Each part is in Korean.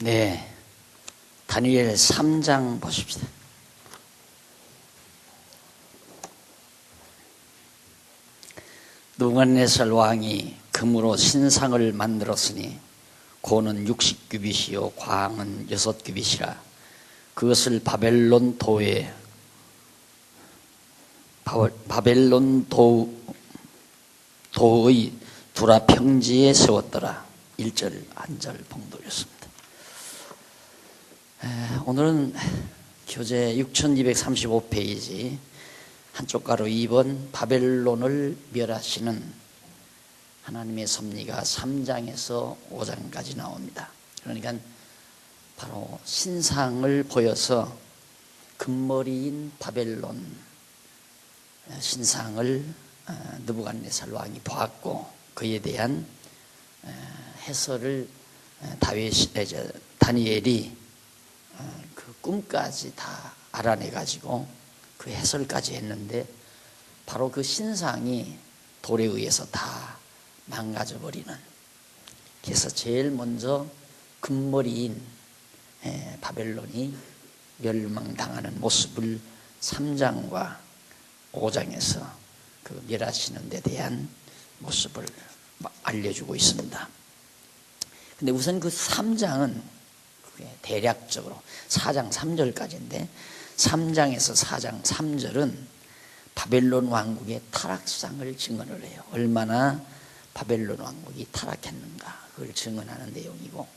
네, 다니엘 3장 보십시다. 느부갓네살 왕이 금으로 신상을 만들었으니 고는 60규빗이요 광은 6규빗이라. 그것을 바벨론 도의 두라 평지에 세웠더라. 1절 한절 봉독이었습니다. 오늘은 교재 6235페이지 한쪽 가로 2번 바벨론을 멸하시는 하나님의 섭리가 3장에서 5장까지 나옵니다. 그러니까 바로 신상을 보여서 금머리인 바벨론 신상을 느부갓네살 왕이 보았고 그에 대한 해설을 다니엘이 그 꿈까지 다 알아내가지고 그 해설까지 했는데 바로 그 신상이 돌에 의해서 다 망가져버리는, 그래서 제일 먼저 금머리인 바벨론이 멸망당하는 모습을 3장과 5장에서 그 멸하시는 데 대한 모습을 알려주고 있습니다. 근데 우선 그 3장은 대략적으로 4장 3절까지인데 3장에서 4장 3절은 바벨론 왕국의 타락상을 증언을 해요. 얼마나 바벨론 왕국이 타락했는가 그걸 증언하는 내용이고,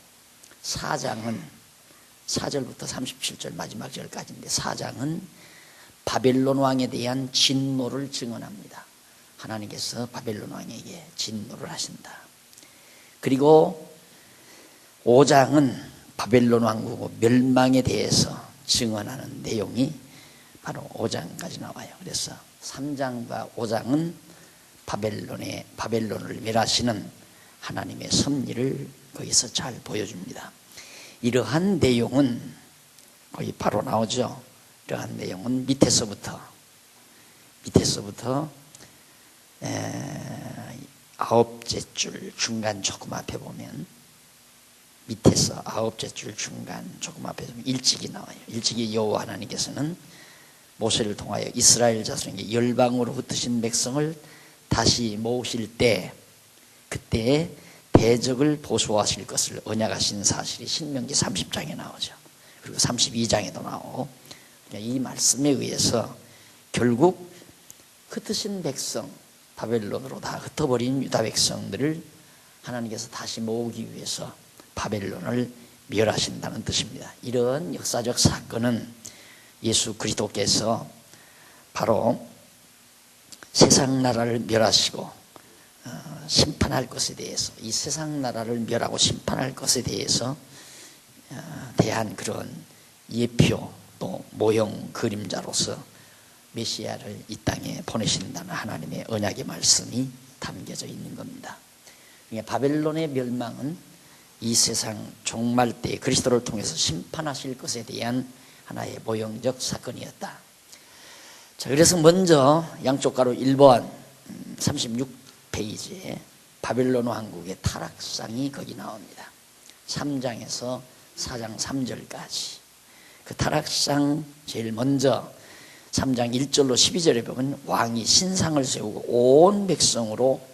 4장은 4절부터 37절 마지막 절까지인데 4장은 바벨론 왕에 대한 진노를 증언합니다. 하나님께서 바벨론 왕에게 진노를 하신다. 그리고 5장은 바벨론 왕국 멸망에 대해서 증언하는 내용이 바로 5장까지 나와요. 그래서 3장과 5장은 바벨론을 멸하시는 하나님의 섭리를 거기서 잘 보여줍니다. 이러한 내용은 거기 바로 나오죠. 이러한 내용은 밑에서부터 아홉째 줄 중간 조금 앞에 보면, 밑에서 아홉째 줄 중간 조금 앞에 보면 일찍이 나와요. 일찍이 여호와 하나님께서는 모세를 통하여 이스라엘 자손에게 열방으로 흩으신 백성을 다시 모으실 때 그때 대적을 보수하실 것을 언약하신 사실이 신명기 30장에 나오죠. 그리고 32장에도 나오고, 이 말씀에 의해서 결국 흩으신 백성, 바벨론으로 다 흩어버린 유다 백성들을 하나님께서 다시 모으기 위해서 바벨론을 멸하신다는 뜻입니다. 이런 역사적 사건은 예수 그리스도께서 바로 세상 나라를 멸하시고 심판할 것에 대해서, 이 세상 나라를 멸하고 심판할 것에 대해서 대한 그런 예표 또 모형 그림자로서 메시아를 이 땅에 보내신다는 하나님의 언약의 말씀이 담겨져 있는 겁니다. 그러니까 바벨론의 멸망은 이 세상 종말 때 그리스도를 통해서 심판하실 것에 대한 하나의 모형적 사건이었다. 자, 그래서 먼저 양쪽 가로 1번 36페이지에 바벨론 왕국의 타락상이 거기 나옵니다. 3장에서 4장 3절까지 그 타락상 제일 먼저 3장 1절로 12절에 보면 왕이 신상을 세우고 온 백성으로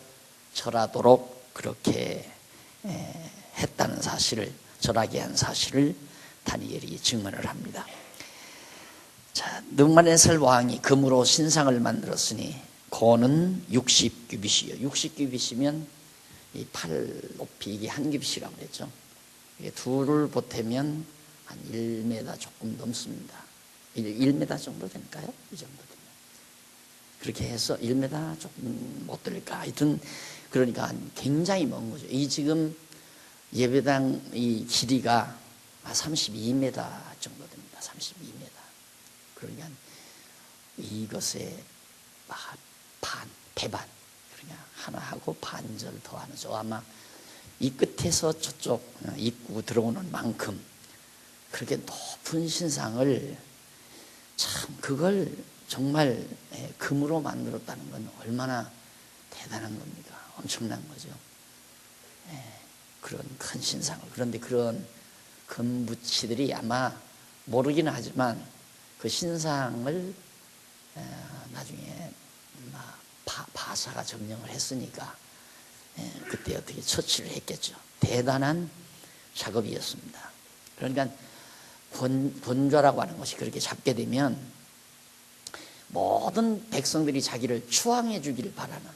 절하도록 그렇게 했다는 사실을, 절하게 한 사실을 다니엘이 증언을 합니다. 자, 느부갓네살 왕이 금으로 신상을 만들었으니 고는 60규빗이요. 60규빗이면 이 팔 높이 이게 한 규빗이라고 그랬죠. 이게 둘을 보태면 한 1m 조금 넘습니다. 1m 정도 될까요? 이 정도 되면. 그렇게 해서 1m 조금 못 될까? 하여튼 그러니까 굉장히 먼 거죠. 이 지금 예배당 이 길이가 32m 정도 됩니다. 32m. 그러니까 이것에 배반, 그러니까 하나하고 반절 더하는 저 아마 이 끝에서 저쪽 입구 들어오는 만큼 그렇게 높은 신상을 참 그걸 정말 금으로 만들었다는 건 얼마나 대단한 겁니까? 엄청난 거죠. 그런 큰 신상을. 그런데 그런 건부치들이 아마 모르기는 하지만 그 신상을 나중에 바사가 점령을 했으니까 그때 어떻게 처치를 했겠죠. 대단한 작업이었습니다. 그러니까 권좌라고 하는 것이 그렇게 잡게 되면 모든 백성들이 자기를 추앙해 주기를 바라는,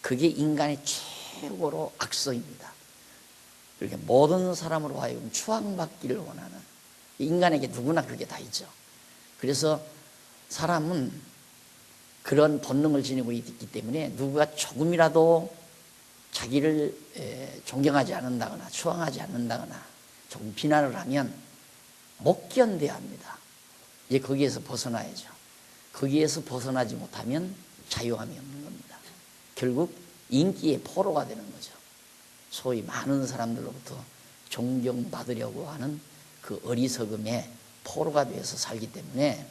그게 인간의 최고로 악성입니다. 그렇게 모든 사람으로 하여금 추앙받기를 원하는, 인간에게 누구나 그게 다 있죠. 그래서 사람은 그런 본능을 지니고 있기 때문에 누가 조금이라도 자기를 존경하지 않는다거나 추앙하지 않는다거나 조금 비난을 하면 못 견뎌야 합니다. 이제 거기에서 벗어나야죠. 거기에서 벗어나지 못하면 자유함이 없는 겁니다. 결국 인기의 포로가 되는 거죠. 소위 많은 사람들로부터 존경받으려고 하는 그 어리석음의 포로가 되어서 살기 때문에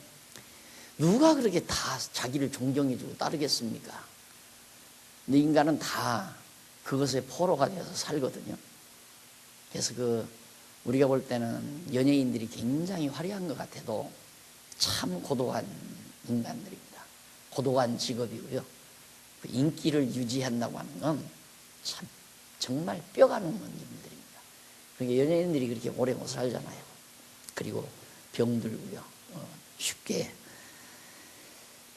누가 그렇게 다 자기를 존경해주고 따르겠습니까? 근데 인간은 다 그것의 포로가 되어서 살거든요. 그래서 우리가 볼 때는 연예인들이 굉장히 화려한 것 같아도 참 고독한 인간들입니다. 고독한 직업이고요. 그 인기를 유지한다고 하는 건 참 정말 뼈가 녹는 일들입니다. 그러니까 연예인들이 그렇게 오래 못 살잖아요. 그리고 병들고요. 쉽게.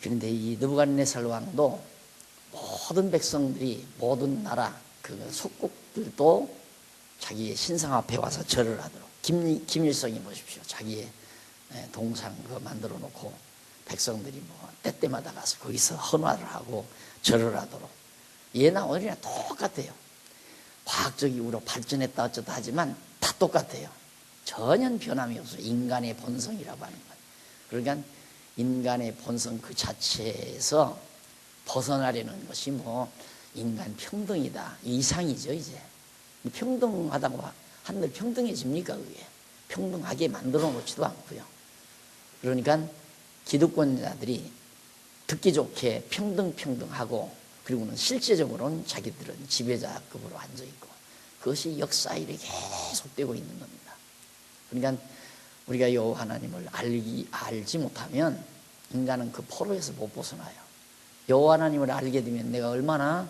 그런데 이 느부갓네살 왕도 모든 백성들이, 모든 나라 그 속국들도 자기의 신상 앞에 와서 절을 하도록, 김일성이 보십시오. 자기의 동상 만들어 놓고 백성들이 때때마다 가서 거기서 헌화를 하고 절을 하도록. 얘나 어리나 똑같아요. 과학적으로 발전했다 어쩌다 하지만 다 똑같아요. 전혀 변함이 없어요. 인간의 본성이라고 하는 것. 그러니까 인간의 본성 그 자체에서 벗어나려는 것이 인간 평등이다, 이상이죠. 이제 평등하다고 한들 평등해집니까? 그게 평등하게 만들어 놓지도 않고요. 그러니까 기득권자들이 듣기 좋게 평등하고, 그리고는 실제적으로는 자기들은 지배자급으로 앉아있고, 그것이 역사일에 계속되고 있는 겁니다. 그러니까 우리가 여호와 하나님을 알지 못하면 인간은 그 포로에서 못 벗어나요. 여호와 하나님을 알게 되면 내가 얼마나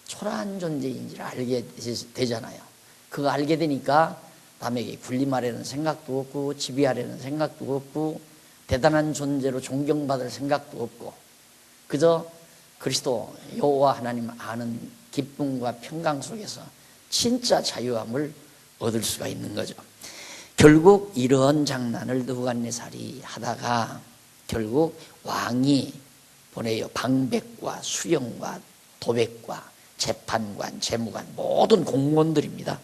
초라한 존재인지를 알게 되잖아요. 그거 알게 되니까 남에게 군림하려는 생각도 없고, 지배하려는 생각도 없고, 대단한 존재로 존경받을 생각도 없고, 그저 그리스도 여호와 하나님 아는 기쁨과 평강 속에서 진짜 자유함을 얻을 수가 있는 거죠. 결국 이런 장난을 느부갓네살이 하다가 결국 왕이 보내요. 방백과 수령과 도백과 재판관, 재무관, 모든 공무원들입니다.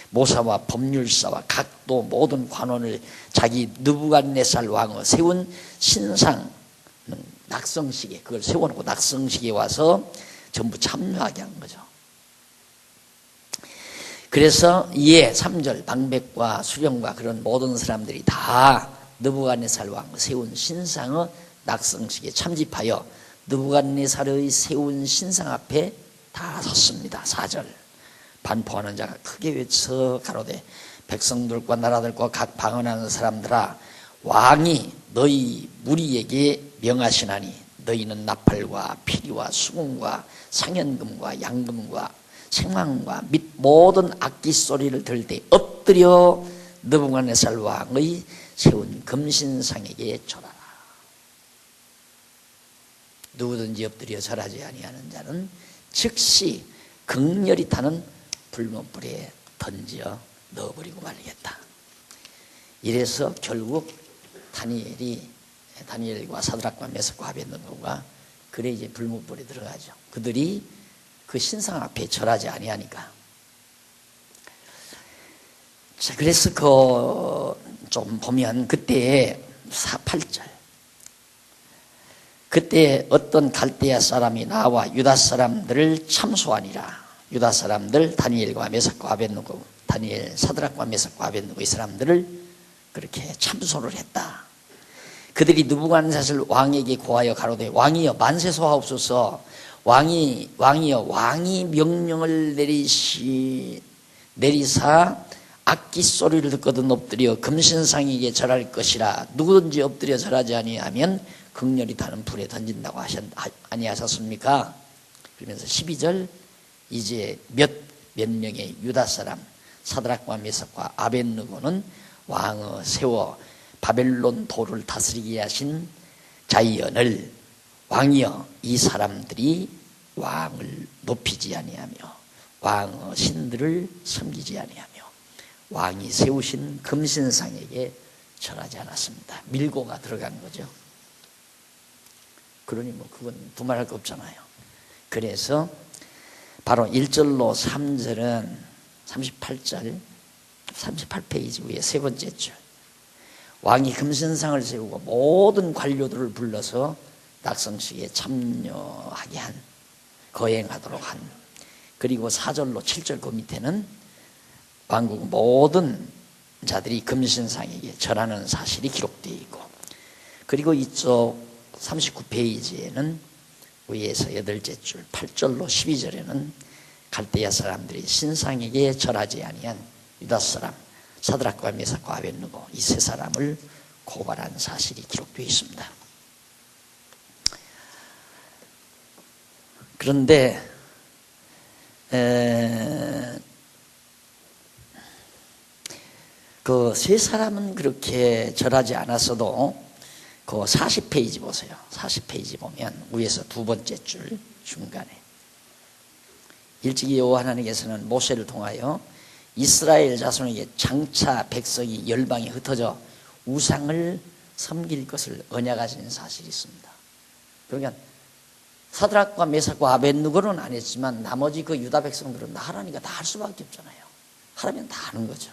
모사와 법률사와 각도 모든 관원을 자기 느부갓네살 왕의 세운 신상 낙성식에, 그걸 세워놓고 낙성식에 와서 전부 참여하게 한 거죠. 그래서 3절 방백과 수령과 그런 모든 사람들이 다 느부갓네살 왕의 세운 신상의 낙성식에 참집하여 느부갓네살의 세운 신상 앞에 다 섰습니다. 4절 반포하는 자가 크게 외쳐 가로되 백성들과 나라들과 각 방언하는 사람들아, 왕이 너희 무리에게 명하시나니 너희는 나팔과 피리와 수금과 상연금과 양금과 생황과 및 모든 악기 소리를 들을 때 엎드려 느부갓네살 왕의 세운 금신상에게 절하라. 누구든지 엎드려 절하지 아니하는 자는 즉시 극렬히 타는 불못불에 던져 넣어버리고 말겠다. 이래서 결국 다니엘과 사드락과 메삭과 아벳느고가 그래 이제 불못불에 들어가죠. 그들이 그 신상 앞에 절하지 아니하니까. 자, 그래서 좀 보면 그때 8절 그때 어떤 갈대아 사람이 나와 유다 사람들을 참소하니라. 유다 사람들 다니엘과 메삭과 아벳느고, 다니엘, 사드락과 메삭과 아벳느고 이 사람들을 그렇게 참소를 했다. 그들이 느부갓네살 왕에게 고하여 가로되 왕이여 만세소하옵소서. 왕이 명령을 내리사 악기 소리를 듣거든 엎드려 금신상에게 절할 것이라. 누구든지 엎드려 절하지 아니하면 극렬히 타는 불에 던진다고 아니하셨습니까? 그러면서 12절 이제 몇 명의 유다 사람 사드락과 메삭과 아벳느고는 왕을 세워 바벨론 도를 다스리게 하신 자이언을 왕이여 이 사람들이 왕을 높이지 아니하며 왕의 신들을 섬기지 아니하며 왕이 세우신 금신상에게 절하지 않았습니다. 밀고가 들어간 거죠. 그러니 뭐 그건 두말할 거 없잖아요. 그래서 바로 1절로 3절은 38절 38페이지 위에 세 번째 줄, 왕이 금신상을 세우고 모든 관료들을 불러서 낙성식에 참여하게 한, 거행하도록 한. 그리고 4절로 7절 그 밑에는 왕국 모든 자들이 금신상에게 절하는 사실이 기록되어 있고, 그리고 이쪽 39페이지에는 위에서 8째 줄 8절로 12절에는 갈대아 사람들이 신상에게 절하지 아니한 유다 사람 사드락과 메삭과 아벳느고 이 세 사람을 고발한 사실이 기록되어 있습니다. 그런데 그 세 사람은 그렇게 절하지 않았어도 그 40페이지 보세요. 40페이지 보면 위에서 두 번째 줄 중간에 일찍이 여호와 하나님께서는 모세를 통하여 이스라엘 자손에게 장차 백성이 열방에 흩어져 우상을 섬길 것을 언약하신 사실이 있습니다. 그러니까 사드락과 메삭과 아벳느고는 안 했지만 나머지 그 유다 백성들은 다 하라니까 다 할 수밖에 없잖아요. 하라면 다 하는 거죠.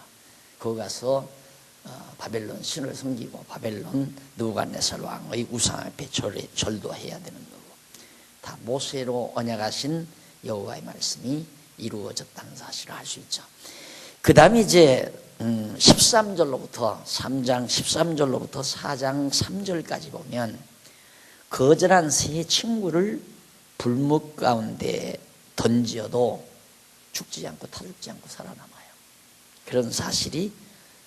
거기 가서 바벨론 신을 섬기고 바벨론 느부갓네살 왕의 우상 앞에 절도 해야 되는 거고, 다 모세로 언약하신 여호와의 말씀이 이루어졌다는 사실을 알 수 있죠. 그 다음에 이제 13절로부터 3장 13절로부터 4장 3절까지 보면 거절한 세 친구를 불목 가운데 던지어도 죽지 않고 타죽지 않고 살아남아요. 그런 사실이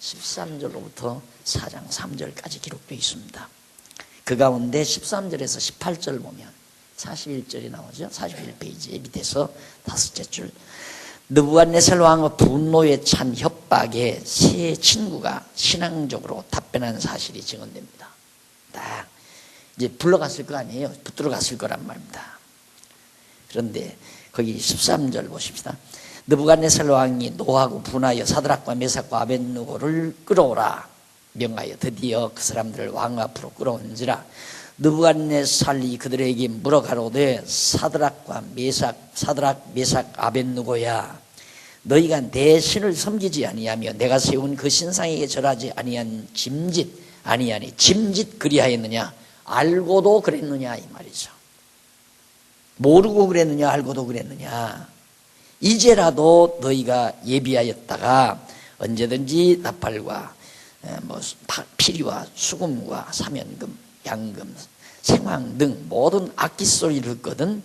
13절로부터 4장 3절까지 기록되어 있습니다. 그 가운데 13절에서 18절 보면 41절이 나오죠. 41페이지 밑에서 다섯째 줄, 느부갓네살 왕의 분노에 찬 협박에 세 친구가 신앙적으로 답변한 사실이 증언됩니다. 딱 이제 불러갔을 거 아니에요. 붙들어 갔을 거란 말입니다. 그런데 거기 13절 보십시다. 느부갓네살 왕이 노하고 분하여 사드락과 메삭과 아벳느고를 끌어오라 명하여 드디어 그 사람들을 왕 앞으로 끌어온지라. 느부갓네살이 그들에게 물어가로되 사드락 메삭 아벳느고야, 너희가 내 신을 섬기지 아니하며 내가 세운 그 신상에게 절하지 아니한 짐짓 그리하였느냐? 알고도 그랬느냐 이 말이죠. 모르고 그랬느냐 알고도 그랬느냐? 이제라도 너희가 예비하였다가 언제든지 나팔과 피리와 수금과 사면금, 양금, 생황 등 모든 악기 소리를 듣거든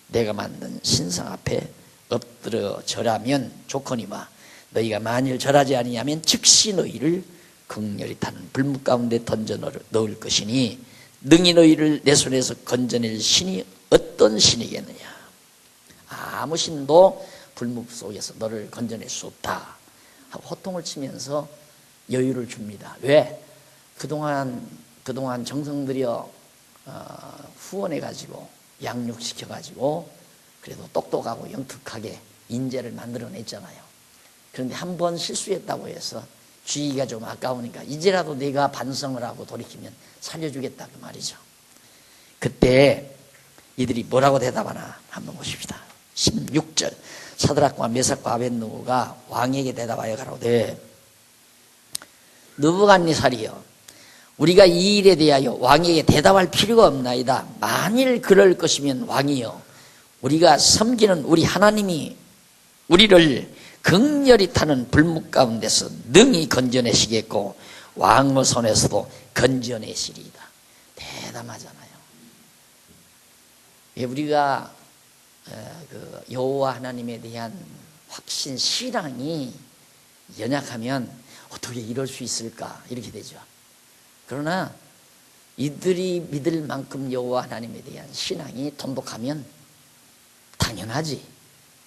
내가 만든 신상 앞에 엎드려 절하면 좋거니와, 너희가 만일 절하지 아니하면 즉시 너희를 극렬히 타는 불목 가운데 던져 넣을 것이니 능히 너희를 내 손에서 건져낼 신이 어떤 신이겠느냐? 아무 신도 불목 속에서 너를 건져낼 수 없다 하고 호통을 치면서 여유를 줍니다. 왜? 그동안 정성 들여 후원해가지고 양육시켜가지고 그래도 똑똑하고 영특하게 인재를 만들어냈잖아요. 그런데 한 번 실수했다고 해서 주의가 좀 아까우니까 이제라도 내가 반성을 하고 돌이키면 살려주겠다 그 말이죠. 그때 이들이 뭐라고 대답하나 한번 보십시다. 16절, 사드락과 메삭과 아벳느고가 왕에게 대답하여 가로되 느부갓네살이여, 우리가 이 일에 대하여 왕에게 대답할 필요가 없나이다. 만일 그럴 것이면 왕이여, 우리가 섬기는 우리 하나님이 우리를 극렬히 타는 불목 가운데서 능히 건져내시겠고 왕의 손에서도 건져내시리이다. 대담하잖아요. 우리가 그 여호와 하나님에 대한 확신, 신앙이 연약하면 어떻게 이럴 수 있을까 이렇게 되죠. 그러나 이들이 믿을 만큼 여호와 하나님에 대한 신앙이 돈독하면 당연하지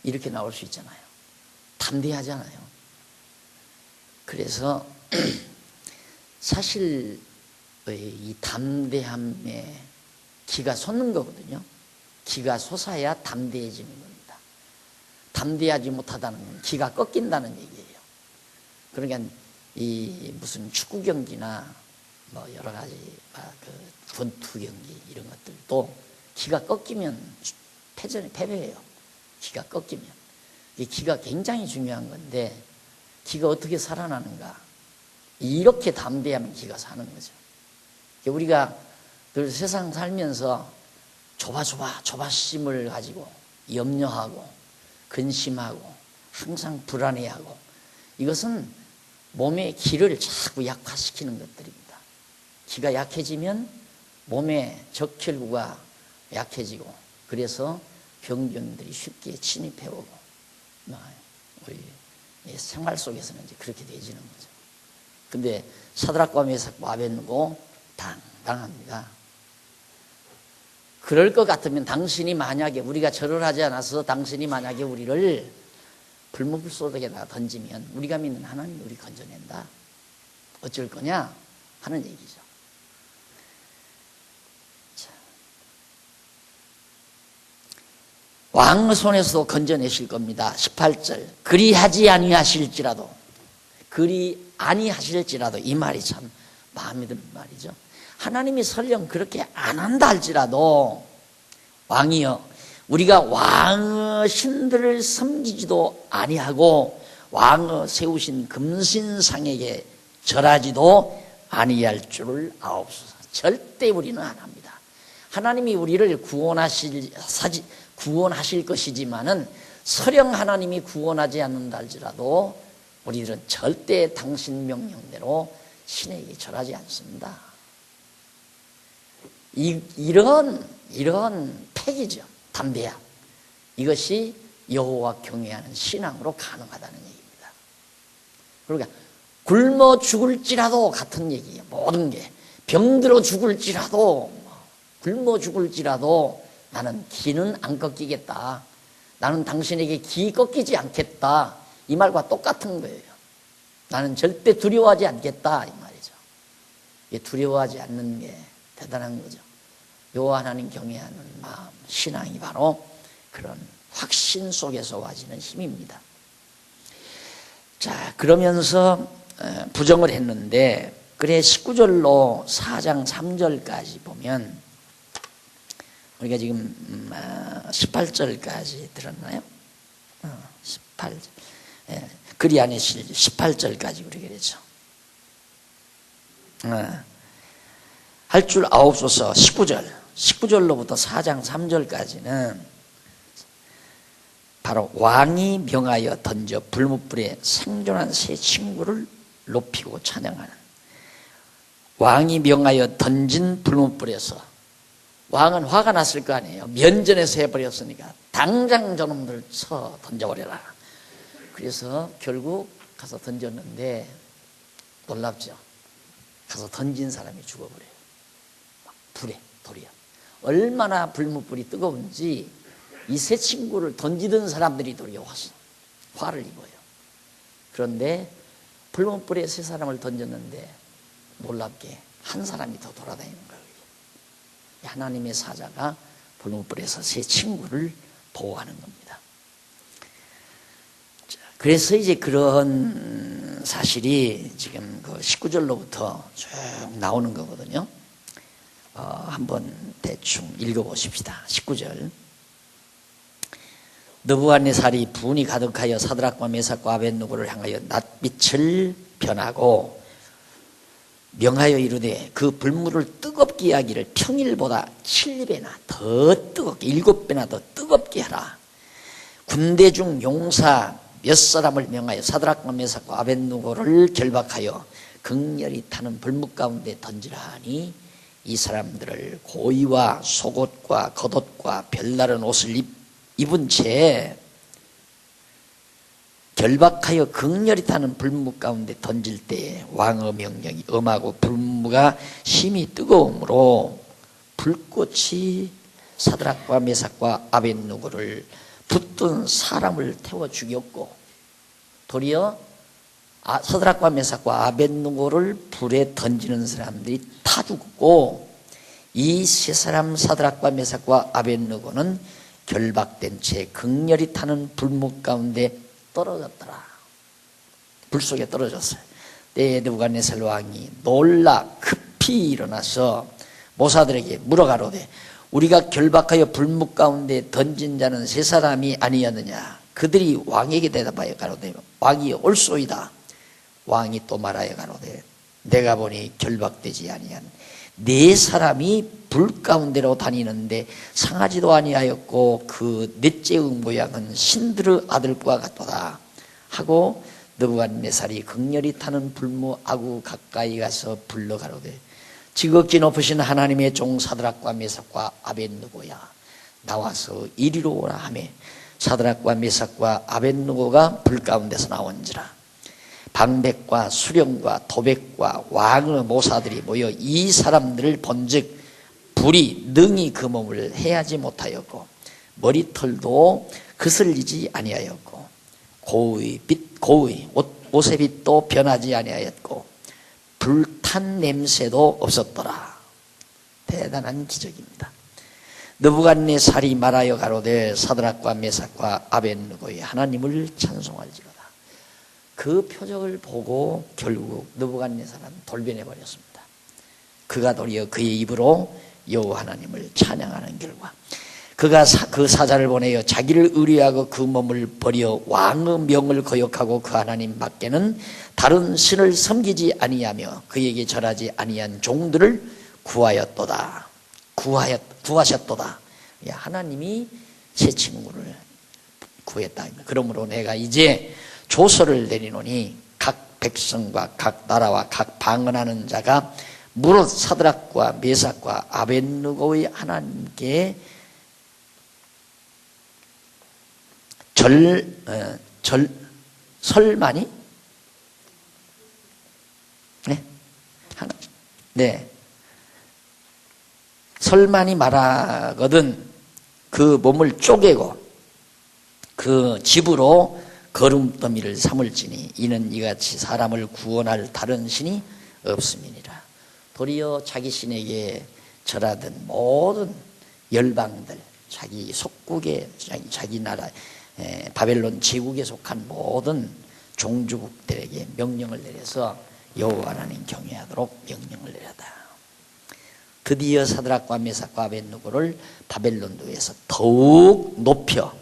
이렇게 나올 수 있잖아요. 담대하잖아요. 그래서 사실 이 담대함에 기가 솟는 거거든요. 기가 솟아야 담대해지는 겁니다. 담대하지 못하다는 건 기가 꺾인다는 얘기예요. 그러니까 이 무슨 축구 경기나 뭐 여러 가지 그 권투 경기 이런 것들도 기가 꺾이면 패배해요. 기가 꺾이면. 이 기가 굉장히 중요한 건데 기가 어떻게 살아나는가? 이렇게 담대하면 기가 사는 거죠. 우리가 늘 세상 살면서 조바심을 가지고 염려하고 근심하고 항상 불안해하고 이것은 몸의 기를 자꾸 약화시키는 것들입니다. 기가 약해지면 몸의 적혈구가 약해지고 그래서 병들이 쉽게 침입해오고 우리 생활 속에서는 이제 그렇게 되지는 거죠. 근데 사드락과 메삭과 아벳느고 당당합니다. 그럴 것 같으면 당신이 만약에 우리가 절을 하지 않아서 당신이 만약에 우리를 불못불소득에다 던지면 우리가 믿는 하나님이 우리 건져낸다. 어쩔 거냐 하는 얘기죠. 자. 왕의 손에서도 건져내실 겁니다. 18절 그리 아니하실지라도 이 말이 참 마음에 드는 말이죠. 하나님이 설령 그렇게 안 한다 할지라도 왕이여 우리가 왕의 신들을 섬기지도 아니하고 왕의 세우신 금신상에게 절하지도 아니할 줄을 아옵소서. 절대 우리는 안 합니다. 하나님이 우리를 구원하실 것이지만은 설령 하나님이 구원하지 않는다 할지라도 우리들은 절대 당신 명령대로 신에게 절하지 않습니다. 이런 패기죠. 담대함. 이것이 여호와 경외하는 신앙으로 가능하다는 얘기입니다. 그러니까 굶어 죽을지라도 같은 얘기예요. 모든 게 병들어 죽을지라도 굶어 죽을지라도 나는 기는 안 꺾이겠다. 나는 당신에게 기 꺾이지 않겠다. 이 말과 똑같은 거예요. 나는 절대 두려워하지 않겠다 이 말이죠. 두려워하지 않는 게 대단한 거죠. 여호와 하나님 경외하는 마음, 신앙이 바로 그런 확신 속에서 와지는 힘입니다. 자, 그러면서 부정을 했는데 그래 19절로 4장 3절까지 보면 우리가 지금 18절까지 들었나요? 18절. 그리 아니실 18절까지 우리가 그랬죠. 할 줄 아옵소서 19절로부터 4장 3절까지는 바로 왕이 명하여 던져 불못불에 생존한 새 친구를 높이고 찬양하는 왕이 명하여 던진 불못불에서 왕은 화가 났을 거 아니에요. 면전에서 해버렸으니까 당장 저놈들 쳐 던져버려라. 그래서 결국 가서 던졌는데 놀랍죠. 가서 던진 사람이 죽어버려요. 불에 돌이야. 얼마나 불못불이 뜨거운지 이 새 친구를 던지던 사람들이 두려워서 화를 입어요. 그런데 불못불에 세 사람을 던졌는데 놀랍게 한 사람이 더 돌아다니는 거예요. 하나님의 사자가 불못불에서 새 친구를 보호하는 겁니다. 자, 그래서 이제 그런 사실이 지금 그 19절로부터 쭉 나오는 거거든요. 한번 대충 읽어보십시다. 19절. 느부갓네살이 분이 가득하여 사드락과 메삭과 아벳느고를 향하여 낯빛을 변하고 명하여 이르되 그 불물을 뜨겁게 하기를 평일보다 7배나 더 뜨겁게 7배나 더 뜨겁게 하라. 군대 중 용사 몇 사람을 명하여 사드락과 메삭과 아벳느고를 결박하여 극렬히 타는 불물 가운데 던지라 하니 이 사람들을 고이와 속옷과 겉옷과 별다른 옷을 입은 채 결박하여 극렬히 타는 불무 가운데 던질 때에 왕의 명령이 엄하고 불무가 심히 뜨거우므로 불꽃이 사드락과 메삭과 아벳느고를 붙든 사람을 태워 죽였고, 도리어 사드락과 메삭과 아벳느고를 불에 던지는 사람들이 다 죽었고, 이 세 사람 사드락과 메삭과 아벳느고는 결박된 채 극렬히 타는 불무 가운데 떨어졌더라. 불 속에 떨어졌어요. 때에 느부갓네살 왕이 놀라 급히 일어나서 모사들에게 물어가로되 우리가 결박하여 불무 가운데 던진 자는 세 사람이 아니었느냐. 그들이 왕에게 대답하여 가로되 왕이 옳소이다. 왕이 또 말하여 가로되 내가 보니 결박되지 아니한 네 사람이 불 가운데로 다니는데 상하지도 아니하였고 그 넷째의 모양은 신드르 아들과 같도다 하고, 느부갓네살이 극렬히 타는 불무 아구 가까이 가서 불러 가로되 지극히 높으신 하나님의 종 사드락과 메삭과 아벳느고야, 나와서 이리로 오라 하며 사드락과 메삭과 아벳느고가 불 가운데서 나온지라. 방백과 수령과 도백과 왕의 모사들이 모여 이 사람들을 본즉 불이 능히 그 몸을 해하지 못하였고 머리털도 그슬리지 아니하였고 고의 옷의 빛도 변하지 아니하였고 불탄 냄새도 없었더라. 대단한 기적입니다. 느부갓네살이 말하여 가로되 사드락과 메삭과 아벳느고의 하나님을 찬송할지로다. 그 표적을 보고 결국 느부갓네살은 돌변해 버렸습니다. 그가 도리어 그의 입으로 여호와 하나님을 찬양하는 결과, 그가 그 사자를 보내어 자기를 의뢰하고 그 몸을 버려 왕의 명을 거역하고 그 하나님 밖에는 다른 신을 섬기지 아니하며 그에게 절하지 아니한 종들을 구하셨도다. 하나님이 제 친구를 구했다. 그러므로 내가 이제 조서를 내리노니 각 백성과 각 나라와 각 방언하는 자가 무릇 사드락과 메삭과 아벳느고의 하나님께 설만이 설만이 말하거든 그 몸을 쪼개고 그 집으로 거름더미를 삼을지니 이는 이같이 사람을 구원할 다른 신이 없음이니라. 도리어 자기 신에게 절하던 모든 열방들, 자기 속국에 자기 나라 바벨론 제국에 속한 모든 종주국들에게 명령을 내려서 여호와 하나님 경외하도록 명령을 내렸다. 드디어 사드락과 메삭과 아벳느고를 바벨론도에서 더욱 높였어요.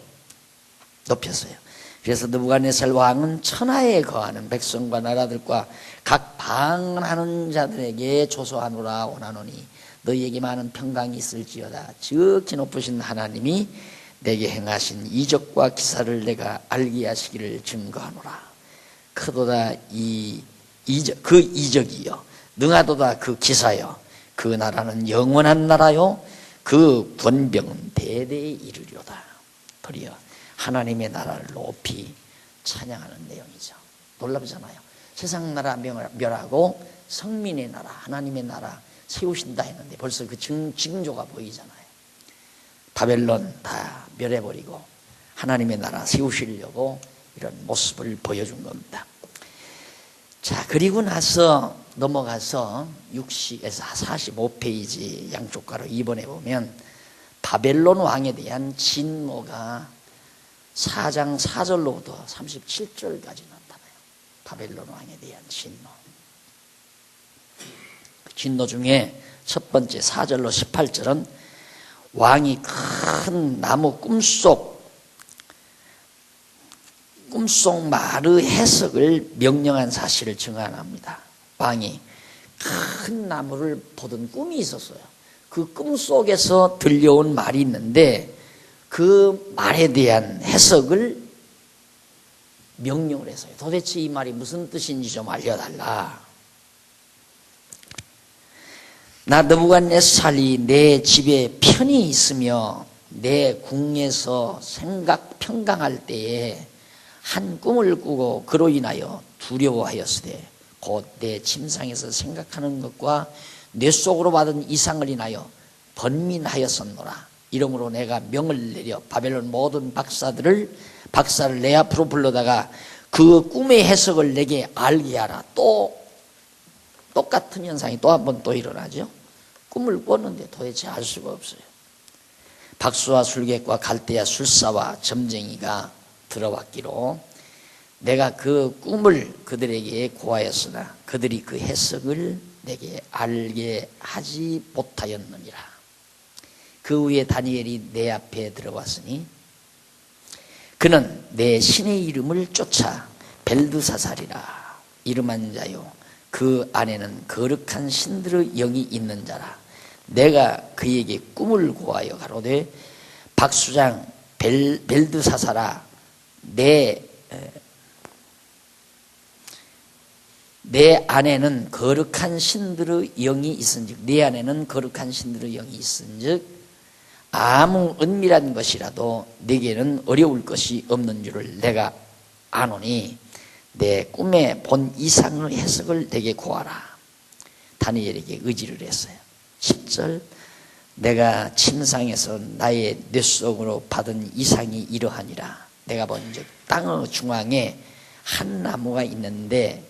그래서 느부갓네살 왕은 천하에 거하는 백성과 나라들과 각 방언하는 자들에게 조소하노라 원하노니 너희에게 많은 평강이 있을지어다. 지극히 높으신 하나님이 내게 행하신 이적과 기사를 내가 알게 하시기를 증거하노라. 크도다 그 이적이요, 능하도다 그 기사요, 그 나라는 영원한 나라요, 그 권병은 대대에 이르리로다. 도리어 하나님의 나라를 높이 찬양하는 내용이죠. 놀랍잖아요. 세상 나라 멸하고 성민의 나라, 하나님의 나라 세우신다 했는데 벌써 그 징조가 보이잖아요. 바벨론 다 멸해버리고 하나님의 나라 세우시려고 이런 모습을 보여준 겁니다. 자, 그리고 나서 넘어가서 60에서 45페이지 양쪽 가로 2번에 보면 바벨론 왕에 대한 진노가 4장 4절로부터 37절까지 나타나요. 바벨론 왕에 대한 진노. 그 진노 중에 첫 번째 4절로 18절은 왕이 큰 나무 꿈속 말의 해석을 명령한 사실을 증언합니다. 왕이 큰 나무를 보던 꿈이 있었어요. 그 꿈 속에서 들려온 말이 있는데 그 말에 대한 해석을 명령을 했어요. 도대체 이 말이 무슨 뜻인지 좀 알려달라. 나 느부갓네살이 내 집에 편히 있으며 내 궁에서 평강할 때에 한 꿈을 꾸고 그로 인하여 두려워하였으되 곧 내 침상에서 생각하는 것과 뇌 속으로 받은 이상을 인하여 번민하였었노라. 이러므로 내가 명을 내려 바벨론 모든 박사를 내 앞으로 불러다가 그 꿈의 해석을 내게 알게 하라. 또 똑같은 현상이 또 한 번 또 일어나죠. 꿈을 꿨는데 도대체 알 수가 없어요. 박수와 술객과 갈대아 술사와 점쟁이가 들어왔기로 내가 그 꿈을 그들에게 고하였으나 그들이 그 해석을 내게 알게 하지 못하였느니라. 그 후에 다니엘이 내 앞에 들어왔으니 그는 내 신의 이름을 쫓아 벨드사살이라 이름한 자요 그 안에는 거룩한 신들의 영이 있는 자라. 내가 그에게 꿈을 고하여 가로되 박수장 벨드사살아 내 안에는 거룩한 신들의 영이 있은즉 내 안에는 거룩한 신들의 영이 있은즉 아무 은밀한 것이라도 내게는 어려울 것이 없는 줄을 내가 아노니 내 꿈에 본 이상의 해석을 내게 구하라. 다니엘에게 의지를 했어요. 10절 내가 침상에서 나의 뇌 속으로 받은 이상이 이러하니라. 내가 본즉 땅의 중앙에 한 나무가 있는데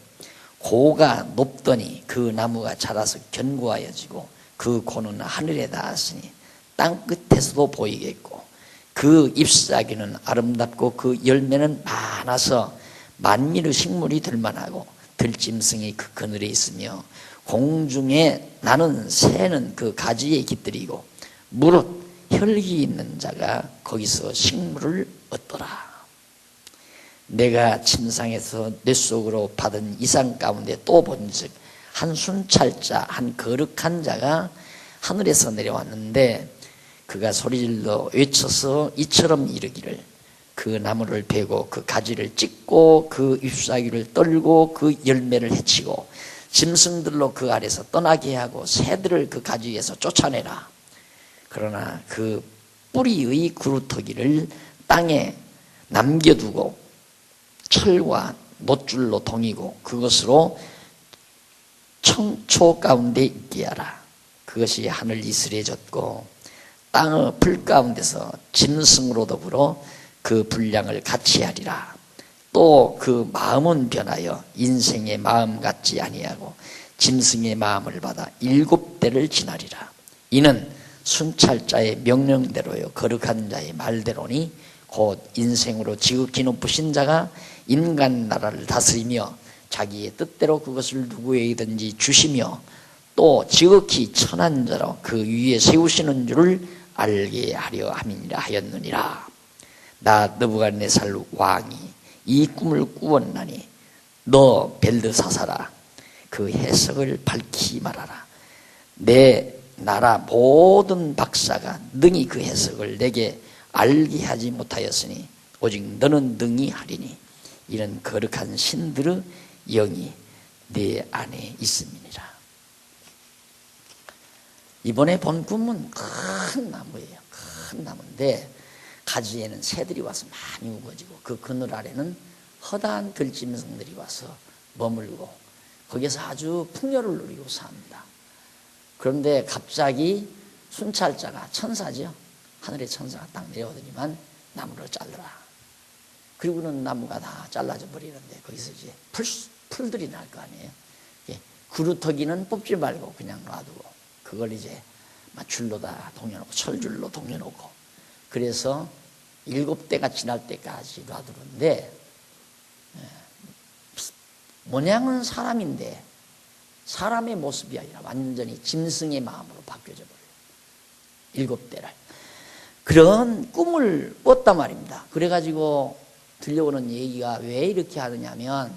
고가 높더니 그 나무가 자라서 견고하여지고 그 고는 하늘에 닿았으니 땅 끝에서도 보이겠고 그 잎사귀는 아름답고 그 열매는 많아서 만민의 식물이 될 만하고 들짐승이 그 그늘에 있으며 공중에 나는 새는 그 가지에 깃들이고 무릇 혈기 있는 자가 거기서 식물을 얻더라. 내가 침상에서 뇌 속으로 받은 이상 가운데 또 본즉 한 순찰자 한 거룩한 자가 하늘에서 내려왔는데 그가 소리질러 외쳐서 이처럼 이르기를 그 나무를 베고 그 가지를 찢고 그 잎사귀를 떨고 그 열매를 해치고 짐승들로 그 아래서 떠나게 하고 새들을 그 가지 위에서 쫓아내라. 그러나 그 뿌리의 구루터기를 땅에 남겨두고 철과 놋줄로 동이고 그것으로 청초 가운데 있게 하라. 그것이 하늘 이슬에 젖고 땅의 풀 가운데서 짐승으로 더불어 그 분량을 같이 하리라. 또 그 마음은 변하여 인생의 마음 같지 아니하고 짐승의 마음을 받아 7대를 지나리라. 이는 순찰자의 명령대로요 거룩한 자의 말대로니 곧 인생으로 지극히 높으신 자가 인간 나라를 다스리며 자기의 뜻대로 그것을 누구에게든지 주시며 또 지극히 천한 자로 그 위에 세우시는 줄을 알게 하려 함이니라 하였느니라. 나 느부갓네살 왕이 이 꿈을 꾸었나니 너 벨드사살아 그 해석을 밝히 말하라. 내 나라 모든 박사가 능히 그 해석을 내게 알게 하지 못하였으니 오직 너는 능히 하리니 이는 거룩한 신들의 영이 내 안에 있음이니라. 이번에 본 꿈은 큰 나무예요. 큰 나무인데 가지에는 새들이 와서 많이 우거지고 그 그늘 아래는 허다한 들짐승들이 와서 머물고 거기서 아주 풍요를 누리고 삽니다. 그런데 갑자기 순찰자가 천사죠. 하늘의 천사가 딱 내려오더니만 나무를 잘라라. 그리고는 나무가 다 잘라져 버리는데 거기서 이제 풀들이 날 거 아니에요. 구루터기는 뽑지 말고 그냥 놔두고 그걸 이제 줄로 다 동여놓고 철줄로 동여놓고 그래서 7대가 지날 때까지 놔두는데 모양은 사람인데 사람의 모습이 아니라 완전히 짐승의 마음으로 바뀌어져 버려요. 7대를. 그런 꿈을 꿨단 말입니다. 그래가지고 들려오는 얘기가 왜 이렇게 하느냐면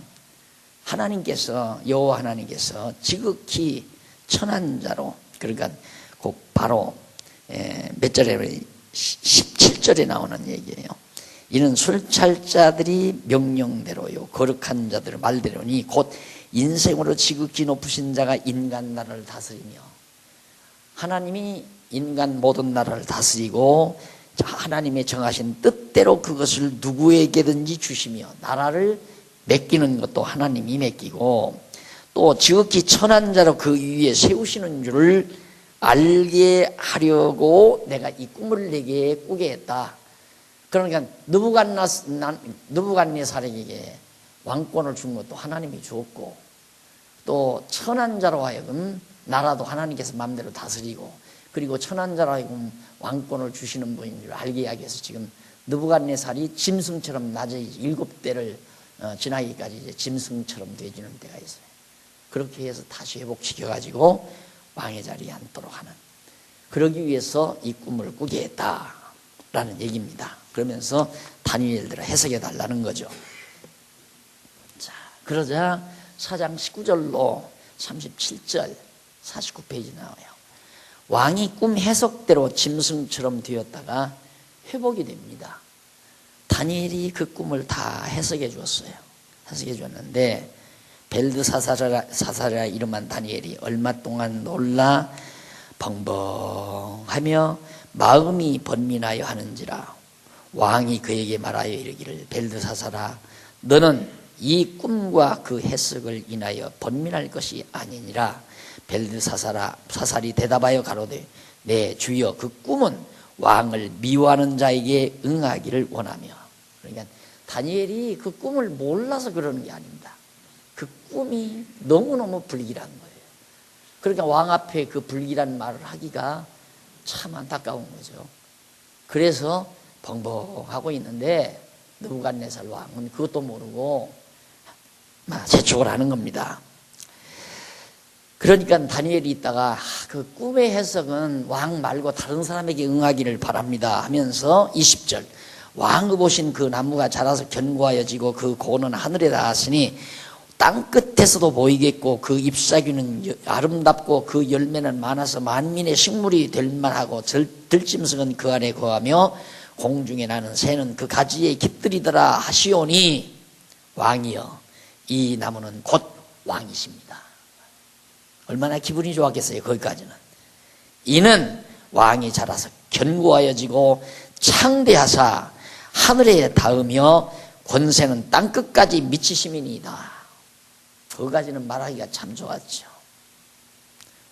하나님께서 여호와 하나님께서 지극히 천한 자로 그러니까 곧 바로 몇 절에 17절에 나오는 얘기예요. 이는 순찰자들이 명령대로요 거룩한 자들의 말대로니 곧 인생으로 지극히 높으신 자가 인간 나라를 다스리며 하나님이 인간 모든 나라를 다스리고 하나님의 정하신 뜻대로 그것을 누구에게든지 주시며 나라를 맡기는 것도 하나님이 맡기고 또 지극히 천한 자로 그 위에 세우시는 줄을 알게 하려고 내가 이 꿈을 내게 꾸게 했다. 그러니까 느부갓네살에게 왕권을 준 것도 하나님이 주었고 또 천한 자로 하여금 나라도 하나님께서 마음대로 다스리고 그리고 천한 자로 하여금 왕권을 주시는 분인 줄 알게 하기 위해서 지금 느부갓네살이 짐승처럼 낮에 7대를 지나기까지 이제 짐승처럼 되어지는 때가 있어요. 그렇게 해서 다시 회복시켜가지고 왕의 자리에 앉도록 하는, 그러기 위해서 이 꿈을 꾸게 했다라는 얘기입니다. 그러면서 다니엘들을 해석해 달라는 거죠. 자, 그러자 4장 19절로 37절 49페이지 나와요. 왕이 꿈 해석대로 짐승처럼 되었다가 회복이 됩니다. 다니엘이 그 꿈을 다 해석해 주었어요. 해석해 주었는데 벨드사사라 이름한 다니엘이 얼마 동안 놀라 벙벙하며 마음이 번민하여 하는지라 왕이 그에게 말하여 이르기를 벨드사사라 너는 이 꿈과 그 해석을 인하여 번민할 것이 아니니라. 벨드사살이 대답하여 가로되 내 주여 그 꿈은 왕을 미워하는 자에게 응하기를 원하며. 그러니까 다니엘이 그 꿈을 몰라서 그러는 게 아닙니다. 그 꿈이 너무너무 불길한 거예요. 그러니까 왕 앞에 그 불길한 말을 하기가 참 안타까운 거죠. 그래서 벙벙하고 있는데 느부갓네살 왕은 그것도 모르고 재촉을 하는 겁니다. 그러니까 다니엘이 있다가 그 꿈의 해석은 왕 말고 다른 사람에게 응하기를 바랍니다 하면서 20절 왕이 보신 그 나무가 자라서 견고하여지고 그 고는 하늘에 닿았으니 땅 끝에서도 보이겠고 그 잎사귀는 아름답고 그 열매는 많아서 만민의 식물이 될 만하고 들짐승은 그 안에 거하며 공중에 나는 새는 그 가지에 깃들이더라 하시오니 왕이여 이 나무는 곧 왕이십니다. 얼마나 기분이 좋았겠어요. 거기까지는. 이는 왕이 자라서 견고하여지고 창대하사 하늘에 닿으며 권세는 땅끝까지 미치심이니이다. 거기까지는 말하기가 참 좋았죠.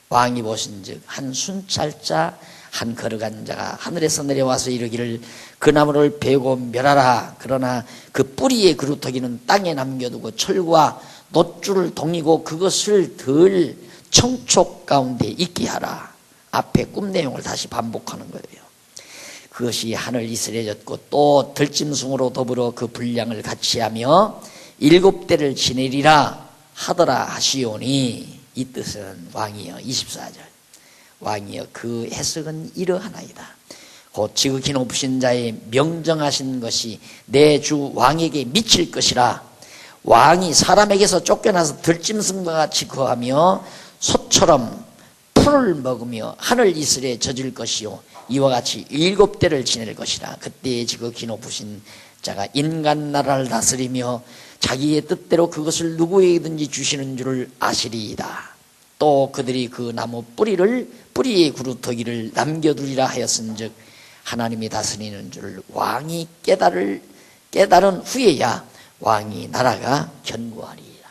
왕이 보신즉 한 순찰자 한 걸어간 자가 하늘에서 내려와서 이르기를 그 나무를 베고 멸하라. 그러나 그 뿌리의 그루터기는 땅에 남겨두고 철과 놋줄을 동이고 그것을 덜 청촉 가운데 있게 하라. 앞에 꿈 내용을 다시 반복하는 거예요. 그것이 하늘 이슬에 졌고 또 들짐승으로 더불어 그 분량을 같이 하며 7대를 지내리라 하더라 하시오니 이 뜻은 왕이여 24절 왕이여 그 해석은 이러하나이다. 곧 지극히 높으신 자의 명정하신 것이 내 주 왕에게 미칠 것이라. 왕이 사람에게서 쫓겨나서 들짐승과 같이 거하며 소처럼 풀을 먹으며 하늘 이슬에 젖을 것이요 이와 같이 7대를 지낼 것이라. 그때에 지극히 높으신 자가 인간 나라를 다스리며 자기의 뜻대로 그것을 누구에게든지 주시는 줄을 아시리이다. 또 그들이 그 나무 뿌리의 구루터기를 남겨두리라 하였은즉 하나님이 다스리는 줄을 왕이 깨달은 후에야 왕이 나라가 견고하리라.